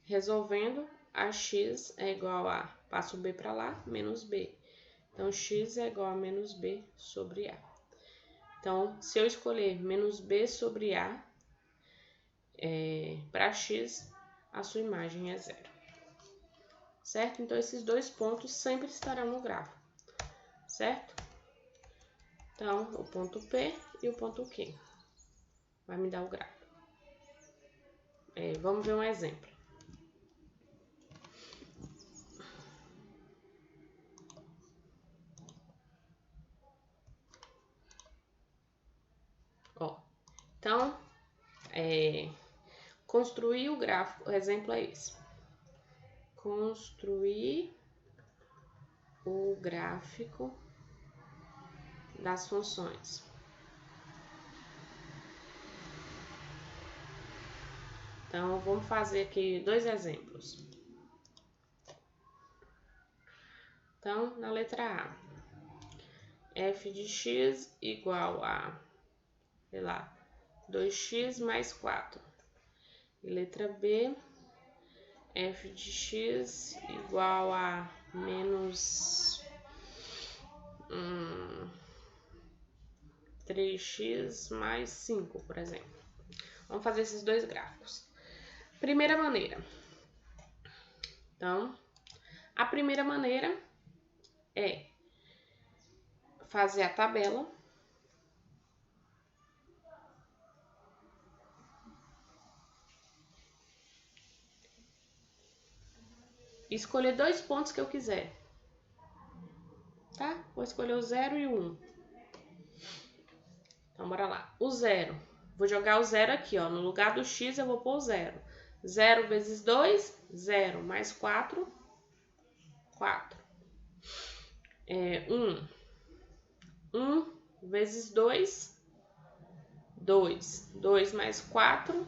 resolvendo, ax é igual a, passo o b para lá, menos b. Então, x é igual a menos b sobre a. Então, se eu escolher menos b sobre a para x, a sua imagem é 0. Certo? Então, esses dois pontos sempre estarão no gráfico. Certo? Então, o ponto P e o ponto Q vai me dar o gráfico. Vamos ver um exemplo. Ó, então, construir o gráfico, o exemplo é esse. Construir o gráfico das funções. Então, vamos fazer aqui dois exemplos. Então, na letra A, f de x igual a, sei lá, 2x mais 4. E letra B, f de x igual a menos 3x mais 5, por exemplo. Vamos fazer esses dois gráficos. Primeira maneira. Então, a primeira maneira é fazer a tabela. E escolher dois pontos que eu quiser. Tá? Vou escolher o 0 e o 1. Então, bora lá. O 0. Vou jogar o 0 aqui, ó. No lugar do x, eu vou pôr o 0. 0 vezes 2, 0. Mais 4, 4. 1. 1 vezes 2, 2. 2 mais 4,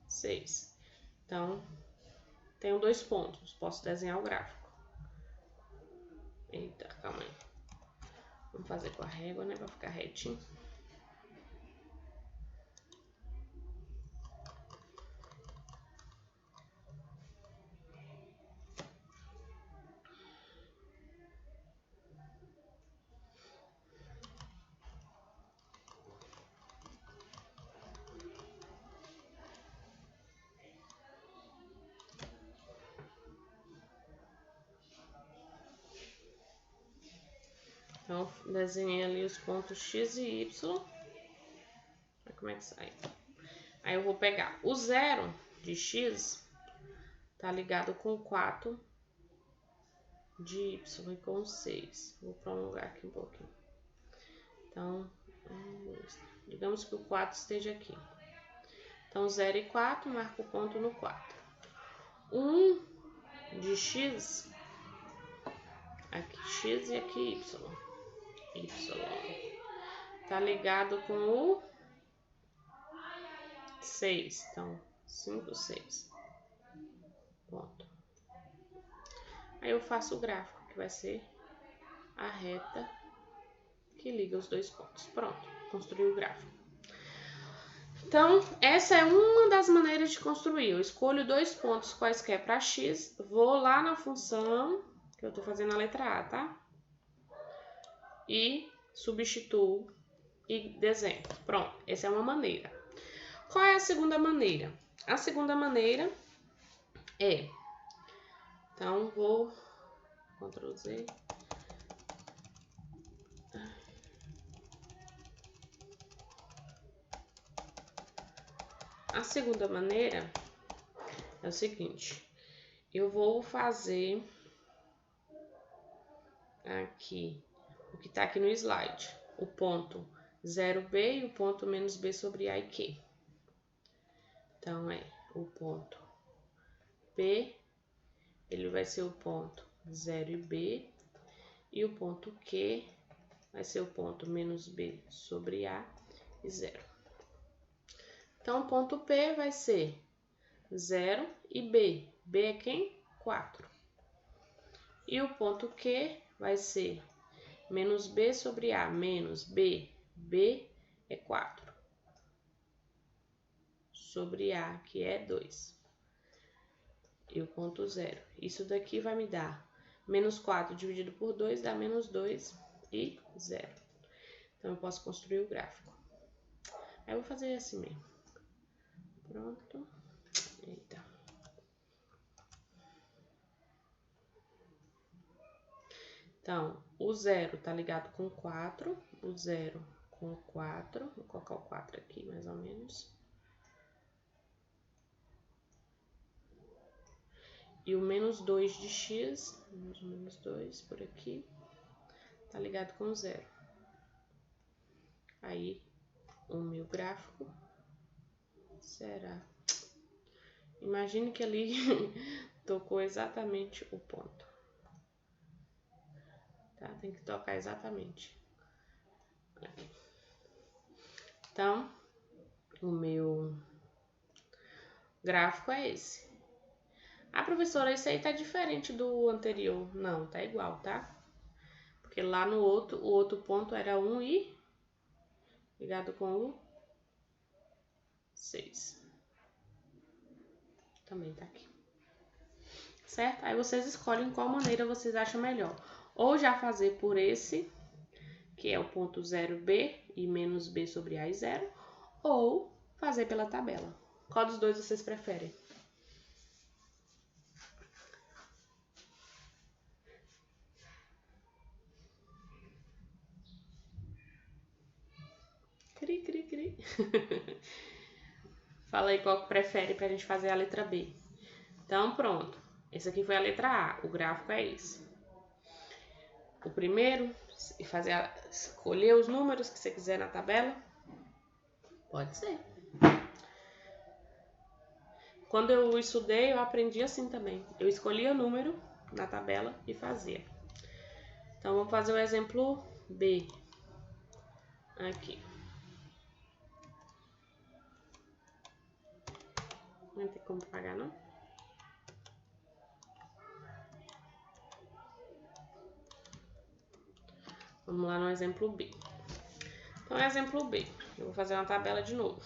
6. Então, tenho dois pontos. Posso desenhar o gráfico. Eita, calma aí. Vamos fazer com a régua, né? Pra ficar retinho. Então, desenhei ali os pontos x e y. Olha como é que sai. Aí eu vou pegar o 0 de x, tá ligado com 4 de y e com 6. Vou prolongar aqui um pouquinho. Então, digamos que o 4 esteja aqui. Então, 0 e 4, marco o ponto no 4. 1 de x, aqui x e aqui y. Tá ligado com o 6. Então, 5, 6. Ponto. Aí eu faço o gráfico, que vai ser a reta que liga os dois pontos. Pronto, construí o gráfico. Então, essa é uma das maneiras de construir. Eu escolho dois pontos quaisquer para x, vou lá na função, que eu estou fazendo a letra A, tá? E substituo e desenho. Pronto, essa é uma maneira. Qual é a segunda maneira? A segunda maneira é... Então, vou... Ctrl Z... A segunda maneira é o seguinte, eu vou fazer aqui, o que está aqui no slide, o ponto 0b e o ponto menos b sobre a e q. Então, é o ponto P, ele vai ser o ponto 0 e b, e o ponto Q vai ser o ponto menos b sobre a e 0. Então, o ponto P vai ser 0 e B. B é quem? 4. E o ponto Q vai ser menos B sobre A, menos B. B é 4. Sobre A, que é 2. E o ponto 0. Isso daqui vai me dar menos 4 dividido por 2, dá menos 2 e 0. Então, eu posso construir o gráfico. Aí, eu vou fazer assim mesmo. Pronto. Eita. Então, o 0 tá ligado com 4, o 0 com 4, vou colocar o 4 aqui mais ou menos. E o menos 2 de x, menos 2 por aqui, tá ligado com 0. Aí, o meu gráfico será... Imagine que ali tocou exatamente o ponto. Tá? Tem que tocar exatamente. Aqui. Então, o meu gráfico é esse. Ah, professora, isso aí tá diferente do anterior. Não, tá igual, tá? Porque lá no outro, o outro ponto era 1 e ligado com o 6. Também tá aqui. Certo? Aí vocês escolhem qual maneira vocês acham melhor. Ou já fazer por esse, que é o ponto 0b e menos b sobre a e 0, ou fazer pela tabela. Qual dos dois vocês preferem? Cri, cri, cri. Fala aí qual que prefere pra gente fazer a letra B. Então, pronto. Esse aqui foi a letra A. O gráfico é esse. O primeiro, escolher os números que você quiser na tabela. Pode ser. Quando eu estudei, eu aprendi assim também. Eu escolhia o número na tabela e fazia. Então, vamos fazer o exemplo B. Aqui. Não tem como pagar, não? Vamos lá no exemplo B. Então, exemplo B. Eu vou fazer uma tabela de novo.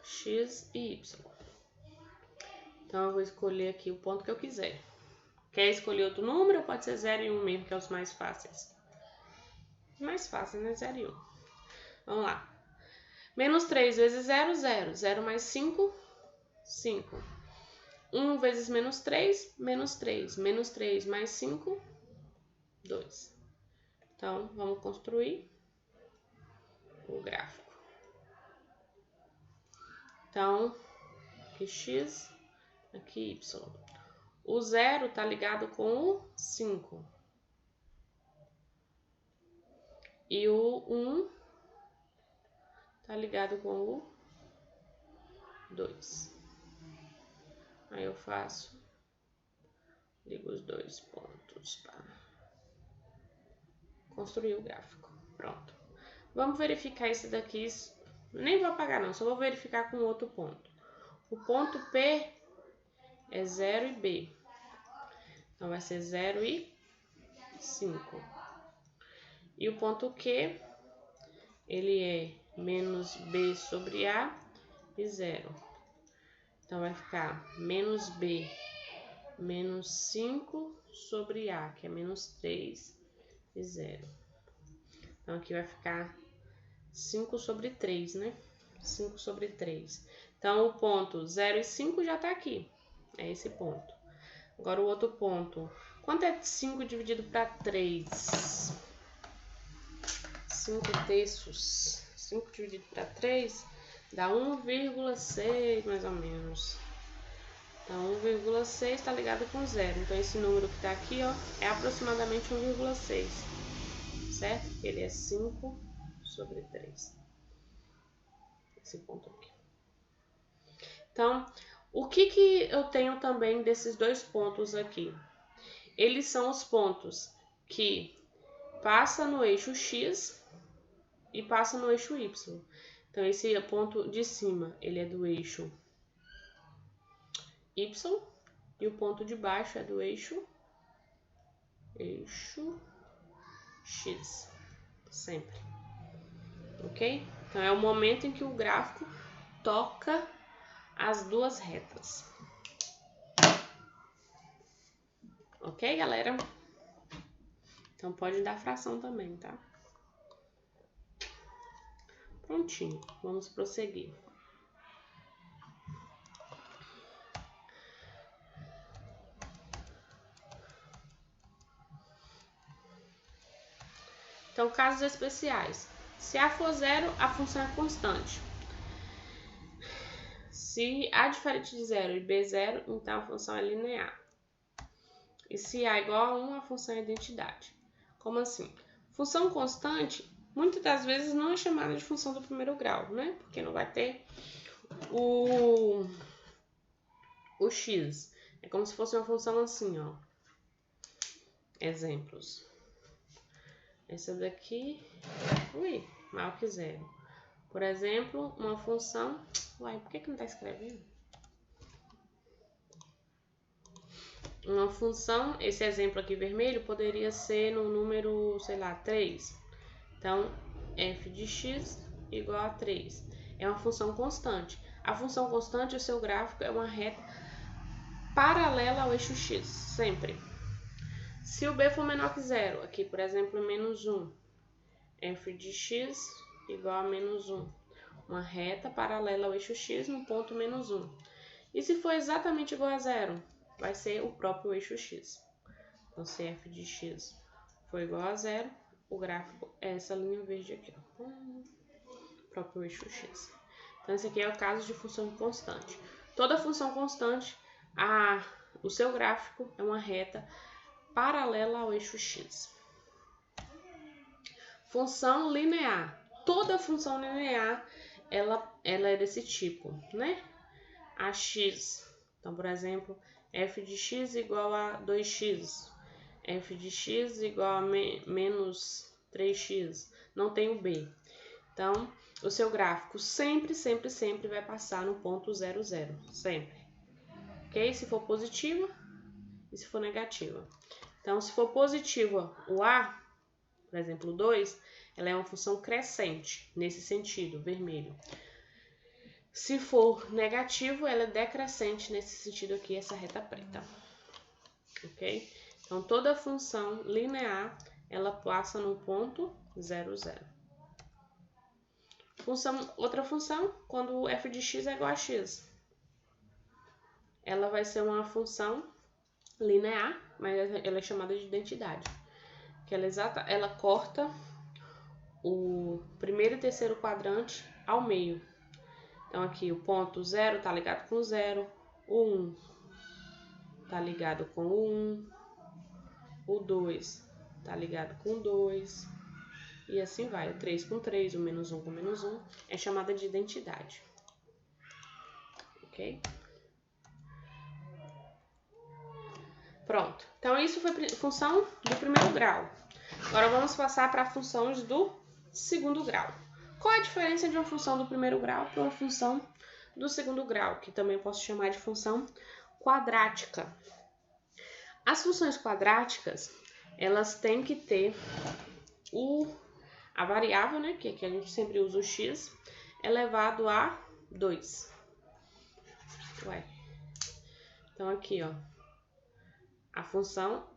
X e Y. Então, eu vou escolher aqui o ponto que eu quiser. Quer escolher outro número? Pode ser 0 e 1 mesmo, que é os mais fáceis. Mais fácil, né? 0 e 1. Vamos lá. Menos 3 vezes 0, 0. 0 mais 5, 5. 1 vezes menos 3, menos 3. Menos 3 mais 5, 2. Então, vamos construir o gráfico. Então, aqui x, aqui y. O 0 está ligado com o 5. E o 1 está ligado com o 2. Aí eu ligo os dois pontos para construir o gráfico. Pronto. Vamos verificar esse daqui. Nem vou apagar não, só vou verificar com outro ponto. O ponto P é 0 e B. Então, vai ser 0 e 5. E o ponto Q, ele é menos B sobre A e 0. Então, vai ficar menos B menos 5 sobre A, que é menos 3 e 0. Então, aqui vai ficar 5 sobre 3, né? 5 sobre 3. Então, o ponto 0 e 5 já tá aqui. É esse ponto. Agora, o outro ponto. Quanto é 5 dividido para 3? 5 terços. 5 dividido para 3 dá 1,6, mais ou menos. Então, 1,6 está ligado com 0. Então, esse número que está aqui, ó, é aproximadamente 1,6. Certo? Ele é 5 sobre 3. Esse ponto aqui. Então, o que eu tenho também desses dois pontos aqui? Eles são os pontos que passam no eixo X e passam no eixo Y. Então, esse ponto de cima, ele é do eixo Y e o ponto de baixo é do eixo X. Sempre. Ok? Então, é o momento em que o gráfico toca as duas retas. Ok, galera? Então, pode dar fração também, tá? Prontinho. Vamos prosseguir. Então, casos especiais. Se A for 0, a função é constante. Se A é diferente de 0 e B 0, então a função é linear. E se A é igual a 1, a função é identidade. Como assim? Função constante, muitas das vezes não é chamada de função do primeiro grau, né? Porque não vai ter o x. É como se fosse uma função assim, ó. Exemplos. Essa daqui, maior que 0. Por exemplo, uma função... Uai, por que não está escrevendo? Uma função, esse exemplo aqui vermelho, poderia ser no número, sei lá, 3. Então, f de x igual a 3. É uma função constante. A função constante, o seu gráfico é uma reta paralela ao eixo x, sempre. Se o b for menor que 0, aqui, por exemplo, menos 1, f de x igual a menos 1. Uma reta paralela ao eixo x no ponto menos 1. E se for exatamente igual a 0, vai ser o próprio eixo x. Então, se f de x for igual a 0, o gráfico é essa linha verde aqui, ó. Próprio eixo x. Então, esse aqui é o caso de função constante. Toda função constante, o seu gráfico é uma reta paralela ao eixo x. Função linear. Toda função linear, ela é desse tipo, né? Ax. Então, por exemplo, f de x igual a 2x. F de x igual a menos 3x. Não tem o b. Então, o seu gráfico sempre vai passar no ponto 0, 0. Sempre. Ok? Se for positiva e se for negativa. Então, se for positiva, o a, por exemplo, 2, ela é uma função crescente, nesse sentido, vermelho. Se for negativo, ela é decrescente, nesse sentido aqui, essa reta preta. Ok? Então, toda função linear, ela passa no ponto 0, 0. Outra função, quando f de x é igual a x. Ela vai ser uma função linear, mas ela é chamada de identidade. Que ela corta o primeiro e terceiro quadrante ao meio. Então, aqui o ponto 0 está ligado com 0, o 1 está ligado com o 1, o 2 está ligado com o 2, e assim vai. O 3 com 3, o menos 1 com menos 1, é chamada de identidade. Ok? Pronto. Então, isso foi função do primeiro grau. Agora, vamos passar para funções do segundo grau. Qual a diferença de uma função do primeiro grau para uma função do segundo grau, que também posso chamar de função quadrática? As funções quadráticas, elas têm que ter a variável, né, que aqui a gente sempre usa o x, elevado a 2. Ué. Então, aqui, ó, a função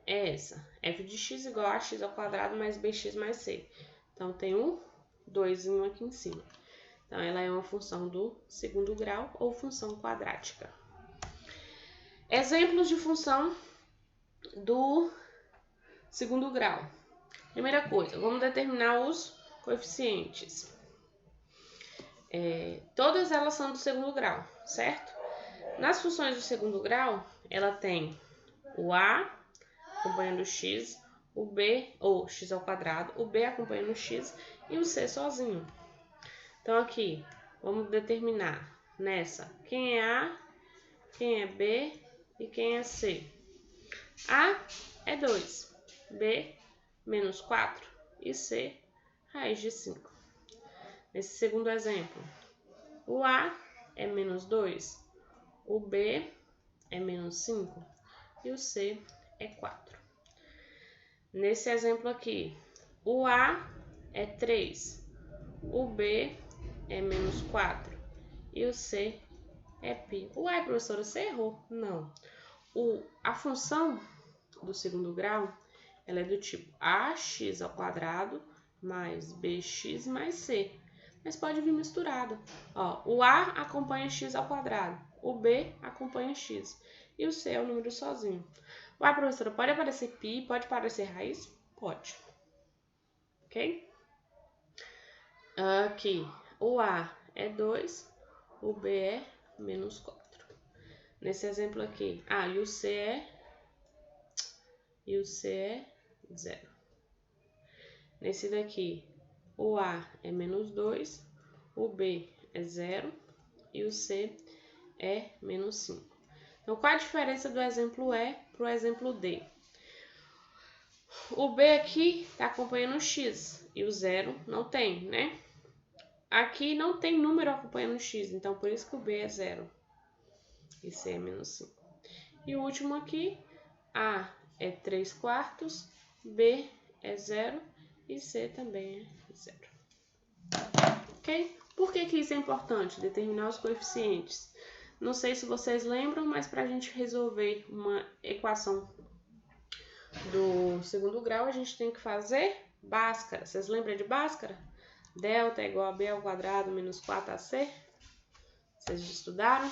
é essa. F de x igual a x ao quadrado mais bx mais c. Então, tem um 2 aqui em cima. Então, ela é uma função do segundo grau ou função quadrática. Exemplos de função do segundo grau. Primeira coisa, vamos determinar os coeficientes. Todas elas são do segundo grau, certo? Nas funções do segundo grau, ela tem o a acompanhando o x, o b, ou x ao quadrado, o b acompanhando o x e o c sozinho. Então, aqui, vamos determinar nessa quem é a, quem é b e quem é c. A é 2, b menos 4 e c raiz de 5. Nesse segundo exemplo, o a é menos 2, o b é menos 5 e o c é 4. Nesse exemplo aqui, o a é 3, o b é menos 4 e o c é π. Uai, professora, você errou? Não. A função do segundo grau, ela é do tipo ax ao quadrado mais bx mais c. Mas pode vir misturado. Ó, o a acompanha x ao quadrado, o b acompanha x e o c é o número sozinho. Uai, professora, pode aparecer π, pode aparecer raiz? Pode. Ok? Aqui, o a é 2, o b é menos 4. Nesse exemplo aqui, e o c é 0. Nesse daqui, o a é menos 2, o b é 0 e o c é menos 5. Então, qual a diferença do exemplo E para o exemplo D? O B aqui está acompanhando o X e o 0 não tem, né? Aqui não tem número acompanhando o X, então por isso que o B é 0 e C é menos 5. E o último aqui, A é 3/4, B é 0 e C também é 0. Ok? Por que isso é importante? Determinar os coeficientes. Não sei se vocês lembram, mas para a gente resolver uma equação do segundo grau, a gente tem que fazer Bhaskara. Vocês lembram de Bhaskara? Delta é igual a b ao quadrado menos 4ac. Vocês já estudaram?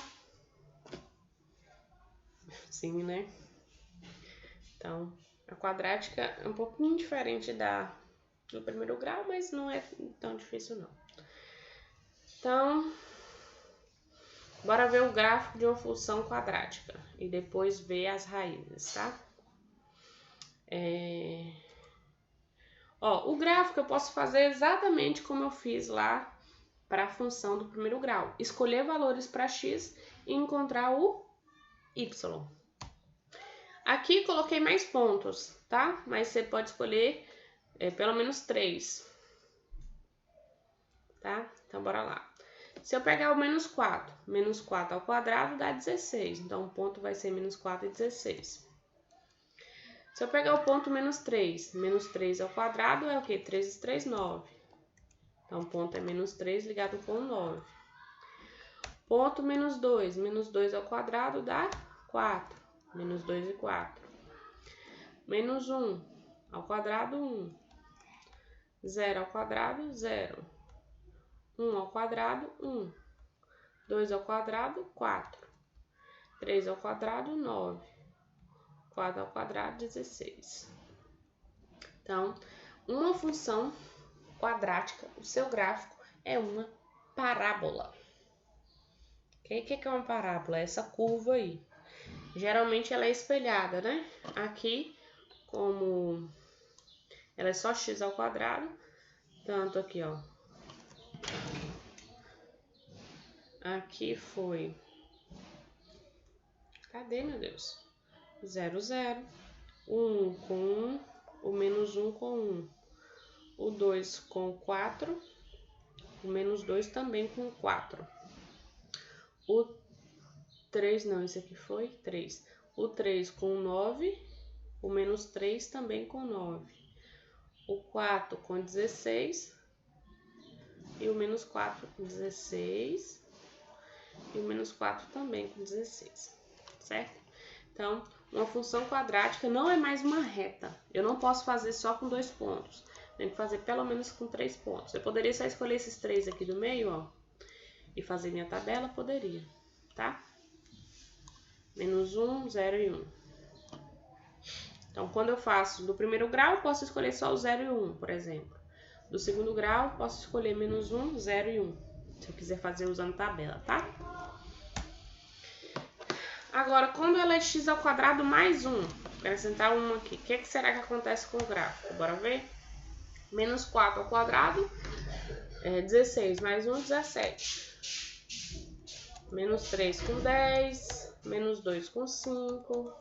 Sim, né? Então, a quadrática é um pouquinho diferente do primeiro grau, mas não é tão difícil não. Então, bora ver o gráfico de uma função quadrática e depois ver as raízes, tá? O gráfico eu posso fazer exatamente como eu fiz lá para a função do primeiro grau. Escolher valores para x e encontrar o y. Aqui coloquei mais pontos, tá? Mas você pode escolher pelo menos 3. Tá? Então, bora lá. Se eu pegar o menos 4 ao quadrado dá 16. Então, o ponto vai ser menos 4 e 16. Se eu pegar o ponto menos 3 ao quadrado é o quê? 3 vezes 3, 9. Então, o ponto é menos 3 ligado com 9. Ponto menos 2 ao quadrado dá 4. Menos 2 e 4. Menos 1 ao quadrado, 1. 0 ao quadrado, 0. 1 ao quadrado, 1. 2 ao quadrado, 4. 3 ao quadrado, 9. 4 ao quadrado, 16. Então, uma função quadrática, o seu gráfico é uma parábola. O que é uma parábola? É essa curva aí. Geralmente ela é espelhada, né? Aqui, como ela é só x ao quadrado, tanto aqui, ó. Aqui foi... Cadê, meu Deus? 0, 0. 1 com 1. O menos 1 com 1. O 2 com 4. O menos 2 também com 4. O 3, não, esse aqui foi 3. o 3 com 9, o menos 3 também com 9, o 4 com 16 e o menos 4 com 16 e o menos 4 também com 16, certo? Então, uma função quadrática não é mais uma reta. Eu não posso fazer só com 2 pontos. Tem que fazer pelo menos com 3 pontos. Eu poderia só escolher esses 3 aqui do meio, ó, e fazer minha tabela? Poderia, tá? Menos 1, 0 e 1. Então, quando eu faço do primeiro grau, eu posso escolher só o 0 e 1, por exemplo. Do segundo grau, eu posso escolher menos 1, 0 e 1, se eu quiser fazer usando tabela, tá? Agora, quando ela é x ao quadrado mais 1, vou acrescentar 1 aqui, o que será que acontece com o gráfico? Bora ver? Menos 4 ao quadrado é 16, mais 1, 17. Menos 3 com 10, menos 2 com 5,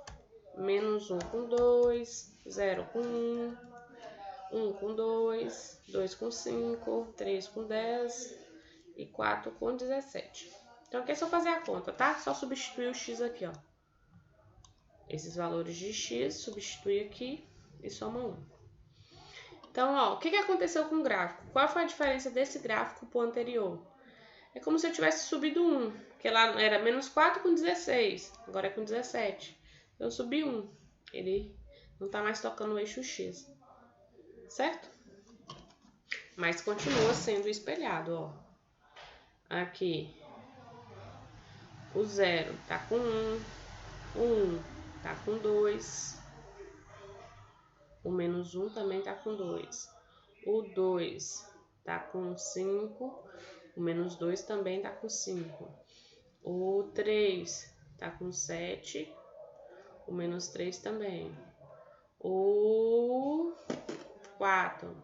menos 1 com 2, 0 com 1, 1 com 2, 2 com 5, 3 com 10 e 4 com 17. Então, aqui é só fazer a conta, tá? Só substituir o x aqui, ó. Esses valores de x, substitui aqui e soma 1. Então, ó, o que aconteceu com o gráfico? Qual foi a diferença desse gráfico pro anterior? É como se eu tivesse subido 1, porque lá era menos 4 com 16, agora é com 17. Eu subi 1, ele não tá mais tocando o eixo x, certo? Mas continua sendo espelhado, ó. Aqui, o 0 tá com 1, o 1 tá com 2, o menos 1 também tá com 2, o 2 tá com 5, o menos 2 também tá com 5, o 3 tá com 7, o menos 3 também, o 4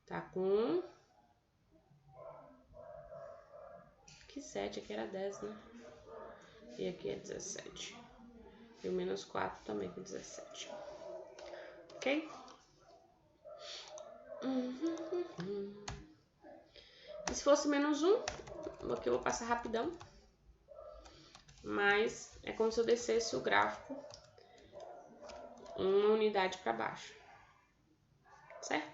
tá com... Que 7? Aqui era 10, né? E aqui é 17. E o menos 4 também com 17. Ok? E se fosse menos 1, aqui eu vou passar rapidão. Mas é como se eu descesse o gráfico uma unidade para baixo. Certo?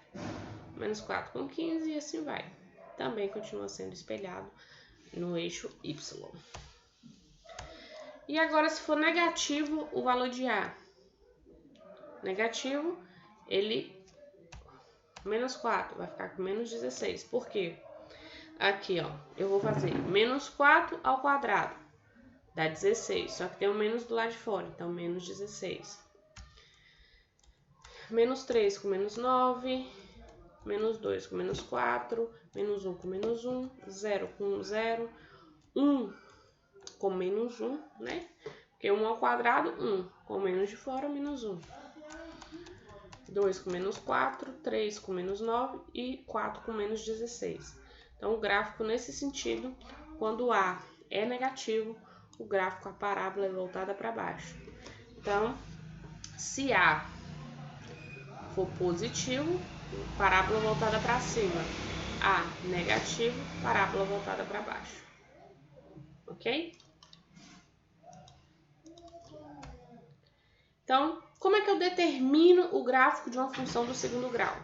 Menos 4 com 15 e assim vai. Também continua sendo espelhado no eixo Y. E agora, se for negativo o valor de A, negativo, ele, menos 4, vai ficar com menos 16. Por quê? Aqui, ó, eu vou fazer menos 4 ao quadrado, dá 16, só que tem um menos do lado de fora, então menos 16. Menos 3 com menos 9, menos 2 com menos 4, menos 1 com menos 1, 0 com 0, 1 com menos 1, né? Porque 1 ao quadrado, 1. Com menos de fora, menos 1. 2 com menos 4, 3 com menos 9 e 4 com menos 16. Então, o gráfico, nesse sentido, quando A é negativo, o gráfico, a parábola é voltada para baixo. Então, se A for positivo, parábola voltada para cima. A negativo, parábola voltada para baixo. Ok? Então, como é que eu determino o gráfico de uma função do segundo grau?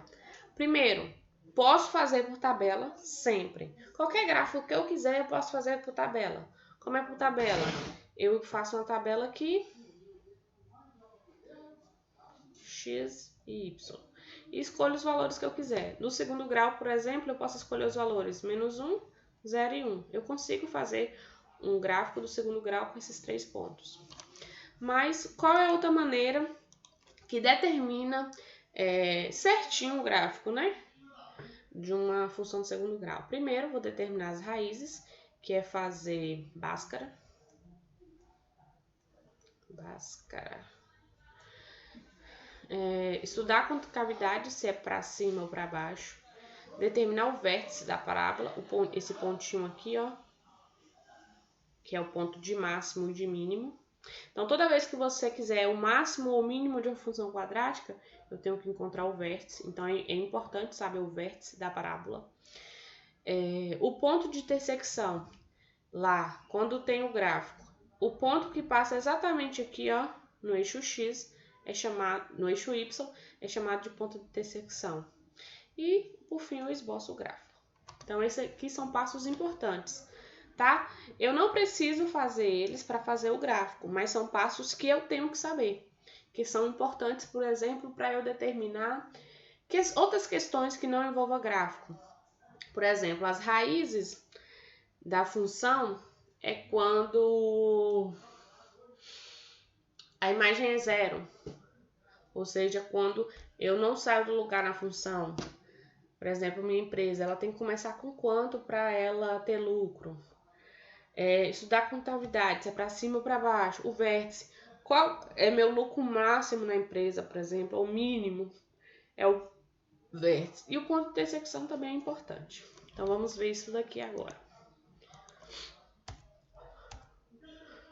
Primeiro, posso fazer por tabela sempre. Qualquer gráfico que eu quiser, eu posso fazer por tabela. Como é por tabela? Eu faço uma tabela aqui, x e y, e escolho os valores que eu quiser. No segundo grau, por exemplo, eu posso escolher os valores menos 1, 0 e 1. Eu consigo fazer um gráfico do segundo grau com esses 3 pontos. Mas qual é a outra maneira que determina certinho o gráfico, né? De uma função de segundo grau. Primeiro, vou determinar as raízes, que é fazer Bhaskara. Estudar a concavidade, se é para cima ou para baixo. Determinar o vértice da parábola, esse pontinho aqui, ó, que é o ponto de máximo e de mínimo. Então, toda vez que você quiser o máximo ou o mínimo de uma função quadrática, eu tenho que encontrar o vértice. Então, é importante saber o vértice da parábola. O ponto de intersecção, lá, quando tem o gráfico, o ponto que passa exatamente aqui, ó, no eixo X, no eixo Y, é chamado de ponto de intersecção. E, por fim, eu esboço o gráfico. Então, esses aqui são passos importantes, tá? Eu não preciso fazer eles para fazer o gráfico, mas são passos que eu tenho que saber, que são importantes, por exemplo, para eu determinar outras questões que não envolvam gráfico. Por exemplo, as raízes da função é quando a imagem é zero, ou seja, quando eu não saio do lugar na função. Por exemplo, minha empresa, ela tem que começar com quanto para ela ter lucro? Estudar contabilidade, se é para cima ou para baixo. O vértice, qual é meu lucro máximo na empresa, por exemplo, ou mínimo, é o vértice. E o ponto de intersecção também é importante. Então, vamos ver isso daqui agora.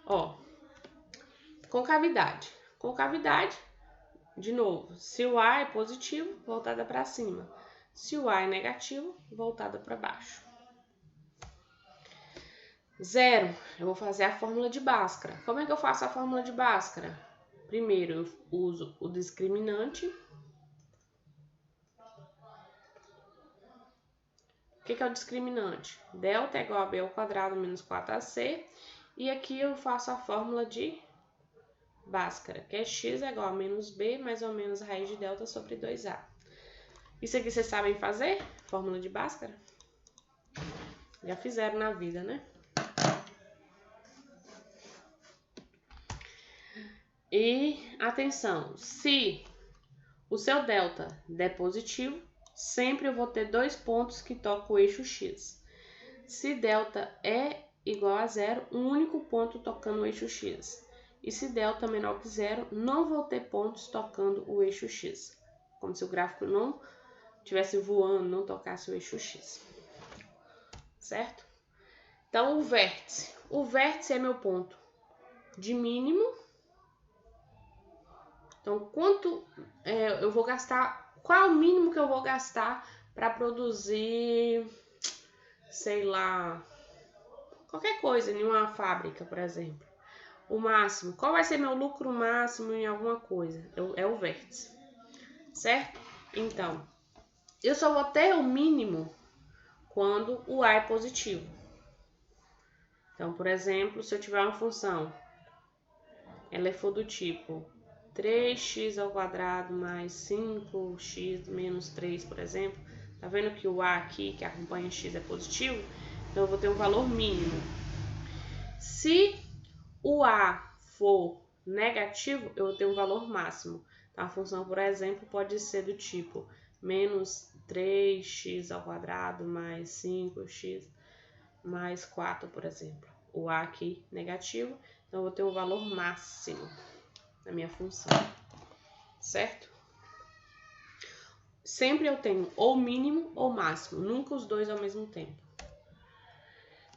Ó, concavidade. Concavidade, de novo, se o A é positivo, voltada para cima. Se o A é negativo, voltada para baixo. Zero, eu vou fazer a fórmula de Bhaskara. Como é que eu faço a fórmula de Bhaskara? Primeiro, eu uso o discriminante. O que é o discriminante? Delta é igual a B ao quadrado menos 4AC. E aqui eu faço a fórmula de Bhaskara, que é x é igual a menos b mais ou menos raiz de delta sobre 2a. Isso aqui vocês sabem fazer? Fórmula de Bhaskara? Já fizeram na vida, né? E atenção, se o seu delta der positivo, sempre eu vou ter dois pontos que tocam o eixo x. Se delta é igual a zero, um único ponto tocando o eixo x. E se delta menor que zero, não vou ter pontos tocando o eixo x. Como se o gráfico não estivesse voando, não tocasse o eixo x. Certo? Então, o vértice. O vértice é meu ponto de mínimo. Então, quanto eu vou gastar? Qual é o mínimo que eu vou gastar para produzir, sei lá, qualquer coisa em uma fábrica, por exemplo? O máximo. Qual vai ser meu lucro máximo em alguma coisa? É o vértice. Certo? Então, eu só vou ter o mínimo quando o A é positivo. Então, por exemplo, se eu tiver uma função, ela for do tipo 3x ao quadrado mais 5x menos 3, por exemplo. Tá vendo que o A aqui, que acompanha x, é positivo? Então, eu vou ter um valor mínimo. Se o A for negativo, eu vou ter um valor máximo. Então, a função, por exemplo, pode ser do tipo menos 3x ao quadrado mais 5x mais 4, por exemplo. O A aqui negativo, então eu vou ter um valor máximo na minha função, certo? Sempre eu tenho ou mínimo ou máximo, nunca os dois ao mesmo tempo.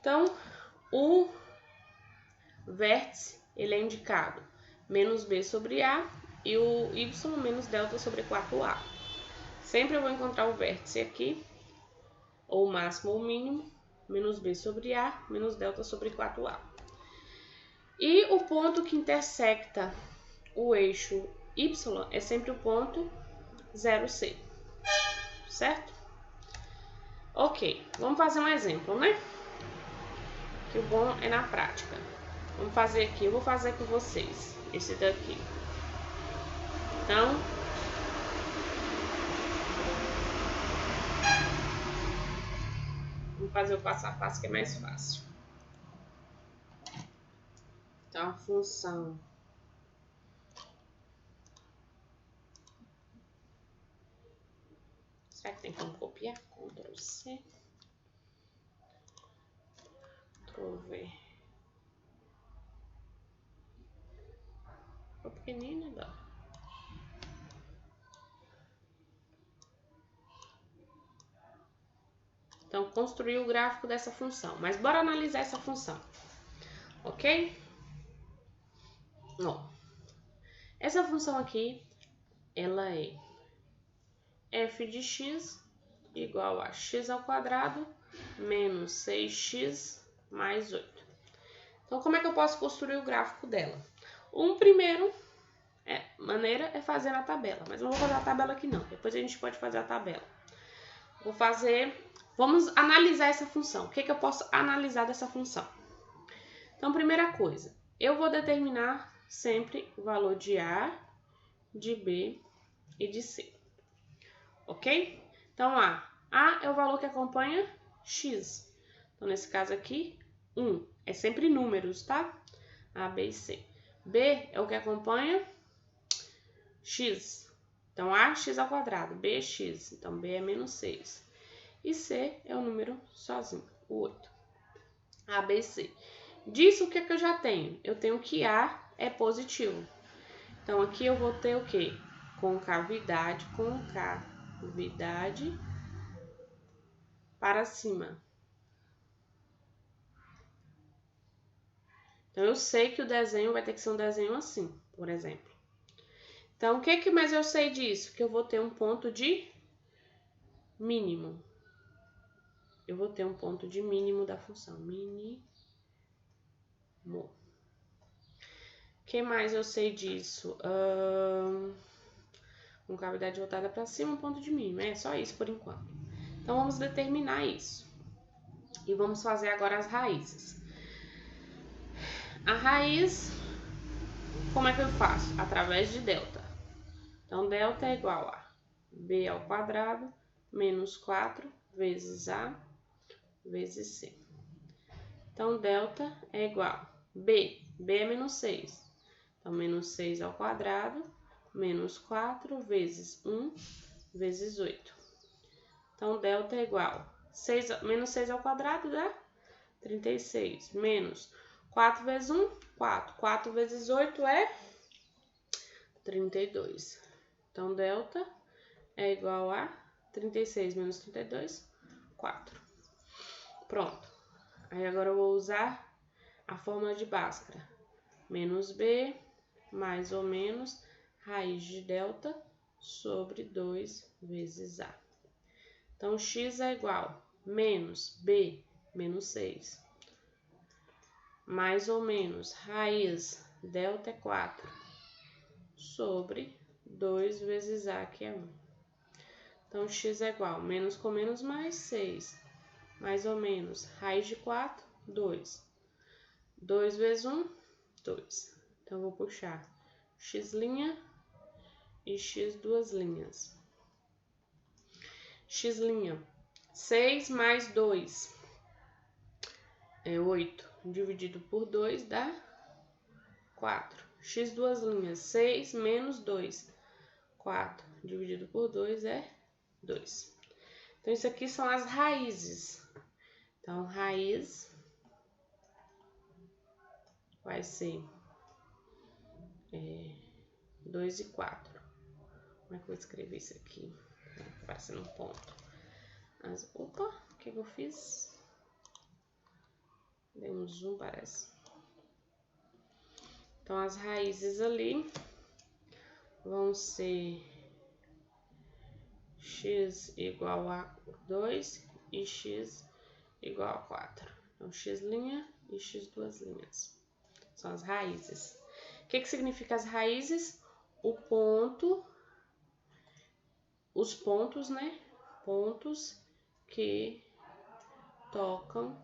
Então, o vértice, ele é indicado menos b sobre a e o y menos delta sobre 4a. Sempre eu vou encontrar o vértice aqui, ou máximo ou mínimo, menos b sobre a, menos delta sobre 4a. E o ponto que intersecta o eixo y é sempre o ponto 0C, certo? Ok, vamos fazer um exemplo, né? Que o bom é na prática. Vamos fazer aqui, eu vou fazer com vocês, esse daqui. Então, vamos fazer o passo a passo que é mais fácil. Então, a função será que tem como copiar? Ctrl C, Ctrl V. Ficou pequenino, dá. Então, construir o gráfico dessa função. Mas bora analisar essa função, ok? Ó, essa função aqui, ela é f de x igual a x ao quadrado menos 6x mais 8. Então, como é que eu posso construir o gráfico dela? Primeiro maneira é fazer na tabela, mas não vou fazer a tabela aqui não, depois a gente pode fazer a tabela. Vamos analisar essa função. O que eu posso analisar dessa função? Então, primeira coisa, eu vou determinar sempre o valor de A, de B e de C, ok? Então, A é o valor que acompanha X. Então, nesse caso aqui, 1. É sempre números, tá? A, B e C. B é o que acompanha X. Então, A, X ao quadrado. B, X. Então, B é menos 6. E C é o número sozinho, o 8. A, B e C. Disso, o que eu já tenho? Eu tenho que A é positivo. Então, aqui eu vou ter o quê? Concavidade para cima. Então, eu sei que o desenho vai ter que ser um desenho assim, por exemplo. Então, o que mais eu sei disso? Que eu vou ter um ponto de mínimo. Eu vou ter um ponto de mínimo da função. Mínimo. O que mais eu sei disso? Concavidade voltada para cima, um ponto de mínimo. É só isso por enquanto. Então, vamos determinar isso. E vamos fazer agora as raízes. A raiz, como é que eu faço? Através de delta. Então, delta é igual a B ao quadrado menos 4 vezes A vezes C. Então, delta é igual a B é menos 6. Então, menos 6 ao quadrado menos 4 vezes 1 vezes 8. Então, delta é igual a menos 6 ao quadrado dá 36. Menos 4 vezes 1, 4. 4 vezes 8 é 32. Então, delta é igual a 36 menos 32, 4. Pronto. Aí, agora eu vou usar a fórmula de Bhaskara. Menos B mais ou menos raiz de delta sobre 2 vezes A. Então, x é igual a menos B, menos 6, mais ou menos raiz delta é 4, sobre 2 vezes A, que é 1. Então, x é igual a menos com menos mais 6, mais ou menos raiz de 4, 2. 2 vezes 1, 2. Então, vou puxar x' e x duas linhas. X', 6 mais 2 é 8, dividido por 2 dá 4. X duas linhas, 6 menos 2, 4, dividido por 2 é 2. Então, isso aqui são as raízes. Então, raiz vai ser 2 e 4. Como é que eu vou escrever isso aqui? Parecendo um ponto. Opa, o que eu fiz? Dei um zoom, parece. Então, as raízes ali vão ser x igual a 2 e x igual a 4. Então, x' e x duas linhas. São as raízes. O que significa as raízes? Os pontos, né? Pontos que tocam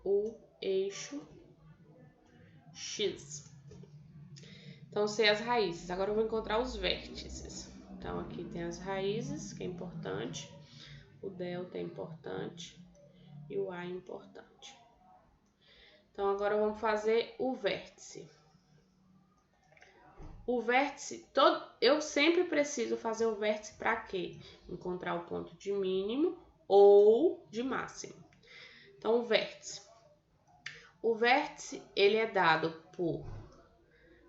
o eixo X. Então, sei as raízes. Agora eu vou encontrar os vértices. Então, aqui tem as raízes, que é importante. O delta é importante. E o A é importante. Então, agora vamos fazer o vértice. O vértice, eu sempre preciso fazer o vértice para quê? Encontrar o ponto de mínimo ou de máximo. Então, o vértice. O vértice, ele é dado por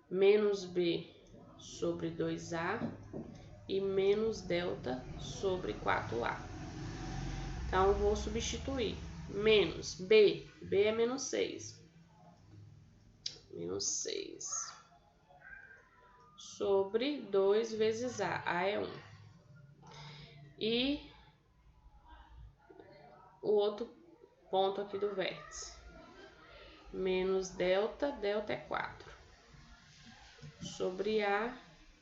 menos B sobre 2A e menos delta sobre 4A. Então, vou substituir. Menos B é menos 6. Menos 6. Sobre 2 vezes A. A é 1. E o outro ponto aqui do vértice. menos delta, delta é 4. Sobre A,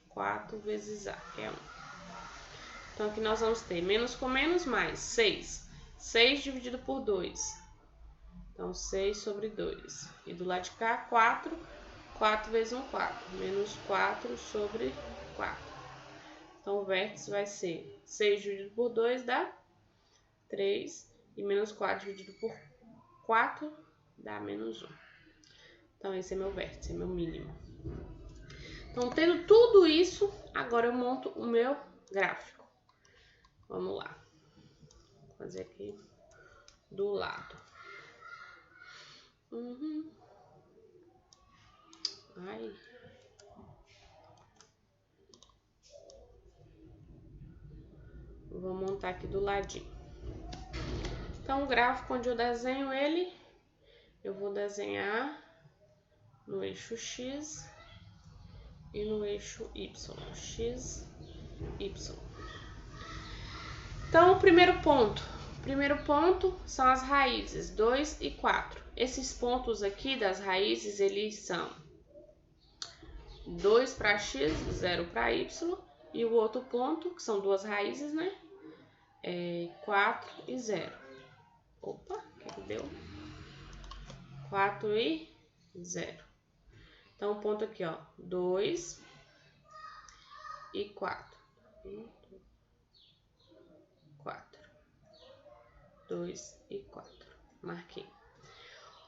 4 vezes A, que é 1. Então, aqui nós vamos ter menos com menos mais 6. 6 dividido por 2. Então, 6 sobre 2. E do lado de cá, 4. 4 vezes 1, 4. Menos 4 sobre 4. Então, o vértice vai ser 6 dividido por 2 dá 3. E menos 4 dividido por 4 dá menos 1. Então, esse é meu vértice, é meu mínimo. Então, tendo tudo isso, agora eu monto o meu gráfico. Vamos lá. Vou fazer aqui do lado. Ai. Vou montar aqui do ladinho. Então, o gráfico onde eu desenho ele, eu vou desenhar no eixo X e no eixo Y. X, Y. Então, o primeiro ponto são as raízes 2 e 4. Esses pontos aqui das raízes, eles são 2 para X, 0 para Y. E o outro ponto, que são duas raízes, né? É 4 e 0. Opa, o que deu? 4 e 0. Então, o ponto aqui, ó, 2 e 4. 4. 2 e 4. Marquei.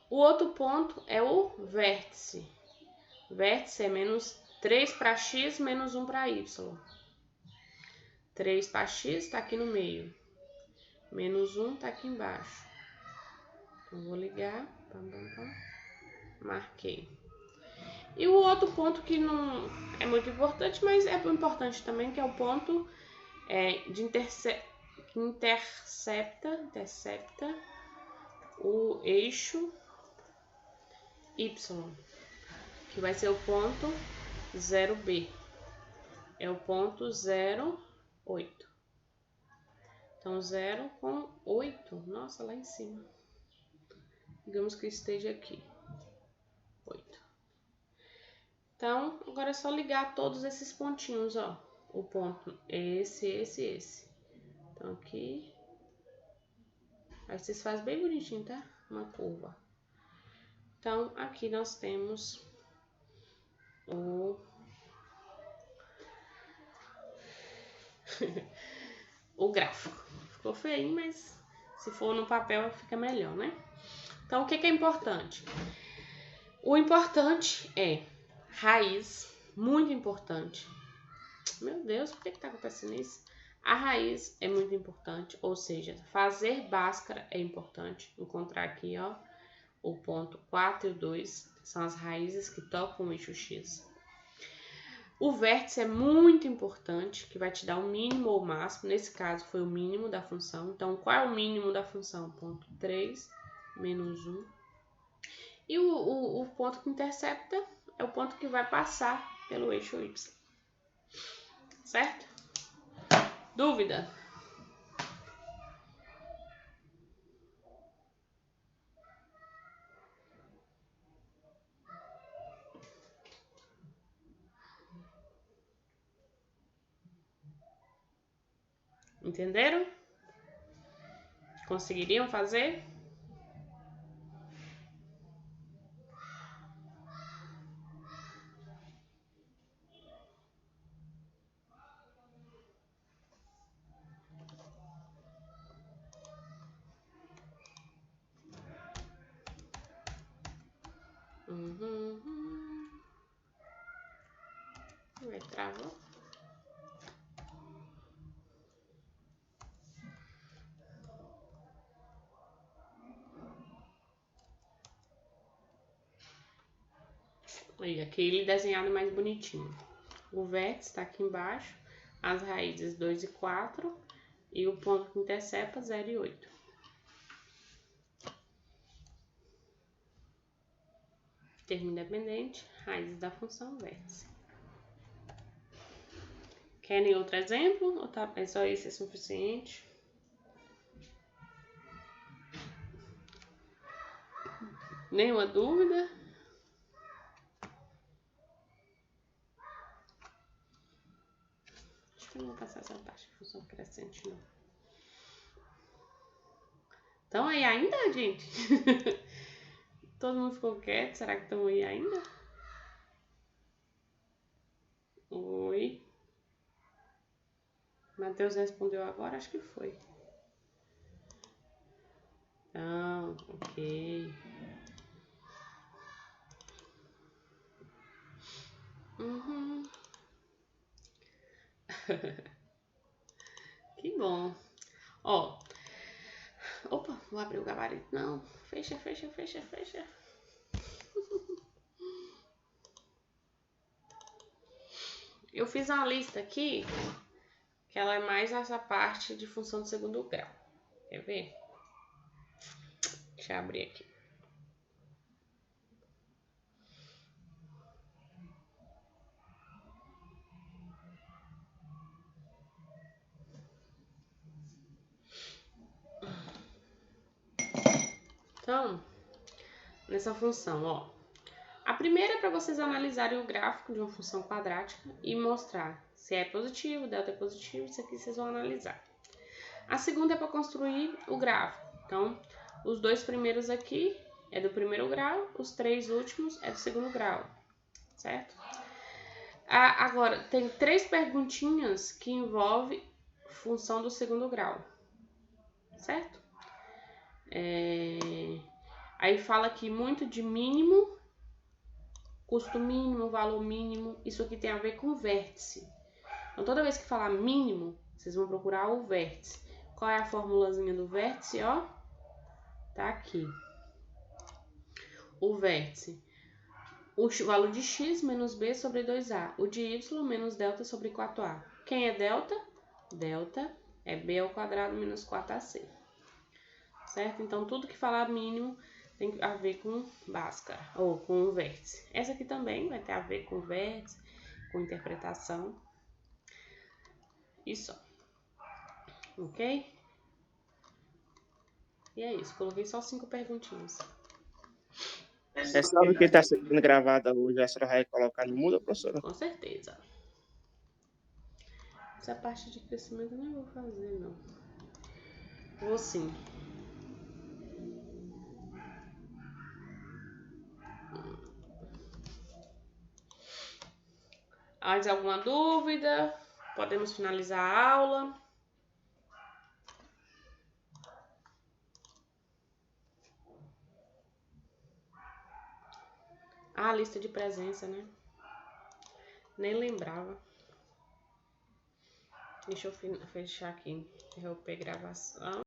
O outro ponto é o vértice. Vértice é menos 3 para X, menos 1 para Y. 3 para X está aqui no meio. Menos 1 está aqui embaixo. Então, vou ligar. Marquei. E o outro ponto que não é muito importante, mas é importante também, que é o ponto que intercepta o eixo Y, que vai ser o ponto 0B. É o ponto 0, 8. Então, 0 com 8. Nossa, lá em cima. Digamos que esteja aqui. 8. Então, agora é só ligar todos esses pontinhos, ó. O ponto esse. Então, aqui. Aí vocês fazem bem bonitinho, tá? Uma curva. Então, aqui nós temos o gráfico. Ficou feio, mas se for no papel fica melhor, né? Então, o que é importante? O importante é raiz, muito importante. Meu Deus, por que tá acontecendo isso? A raiz é muito importante, ou seja, fazer Bhaskara é importante. Encontrar aqui, ó, o ponto 4 e o 2 são as raízes que tocam o eixo X. O vértice é muito importante, que vai te dar o mínimo ou o máximo. Nesse caso, foi o mínimo da função. Então, qual é o mínimo da função? Ponto 3 menos 1. E o ponto que intercepta é o ponto que vai passar pelo eixo Y. Certo? Dúvida? Entenderam? Conseguiriam fazer? Vai travar. Olha, aquele desenhado mais bonitinho. O vértice está aqui embaixo, as raízes 2 e 4 e o ponto que intercepta 0 e 8. Termo independente, raízes da função vértice. Querem outro exemplo ou tá, é só esse suficiente? Nenhuma dúvida? Acho que eu não vou passar essa parte de função crescente, não. Estão aí ainda, gente? Todo mundo ficou quieto? Será que estão aí ainda? Oi. Matheus respondeu agora? Acho que foi. Ah, ok. Que bom. Ó. Opa, vou abrir o gabarito. Não. Fecha. Eu fiz uma lista aqui, que ela é mais essa parte de função de segundo grau. Quer ver? Deixa eu abrir aqui. Então, nessa função, ó. A primeira é para vocês analisarem o gráfico de uma função quadrática e mostrar se é positivo, delta é positivo, isso aqui vocês vão analisar. A segunda é para construir o gráfico. Então, os 2 primeiros aqui é do primeiro grau, os 3 últimos é do segundo grau, certo? Agora, tem 3 perguntinhas que envolvem função do segundo grau, certo? Aí fala aqui muito de mínimo, custo mínimo, valor mínimo. Isso aqui tem a ver com vértice. Então, toda vez que falar mínimo, vocês vão procurar o vértice. Qual é a formulazinha do vértice, ó? Tá aqui. O vértice. O valor de x menos b sobre 2a. O de y menos delta sobre 4a. Quem é delta? Delta é b ao quadrado menos 4ac. Certo? Então, tudo que falar mínimo tem a ver com Bhaskara, ou com o vértice. Essa aqui também vai ter a ver com vértice, com interpretação. Isso. Ok? E é isso. Coloquei só 5 perguntinhas. É só o que está sendo gravado hoje, a senhora vai colocar no mudo, professora? Com certeza. Essa parte de crescimento eu não vou fazer, não. Vou sim. Mais alguma dúvida? Podemos finalizar a aula. Ah, lista de presença, né? Nem lembrava. Deixa eu fechar aqui. Interromper gravação.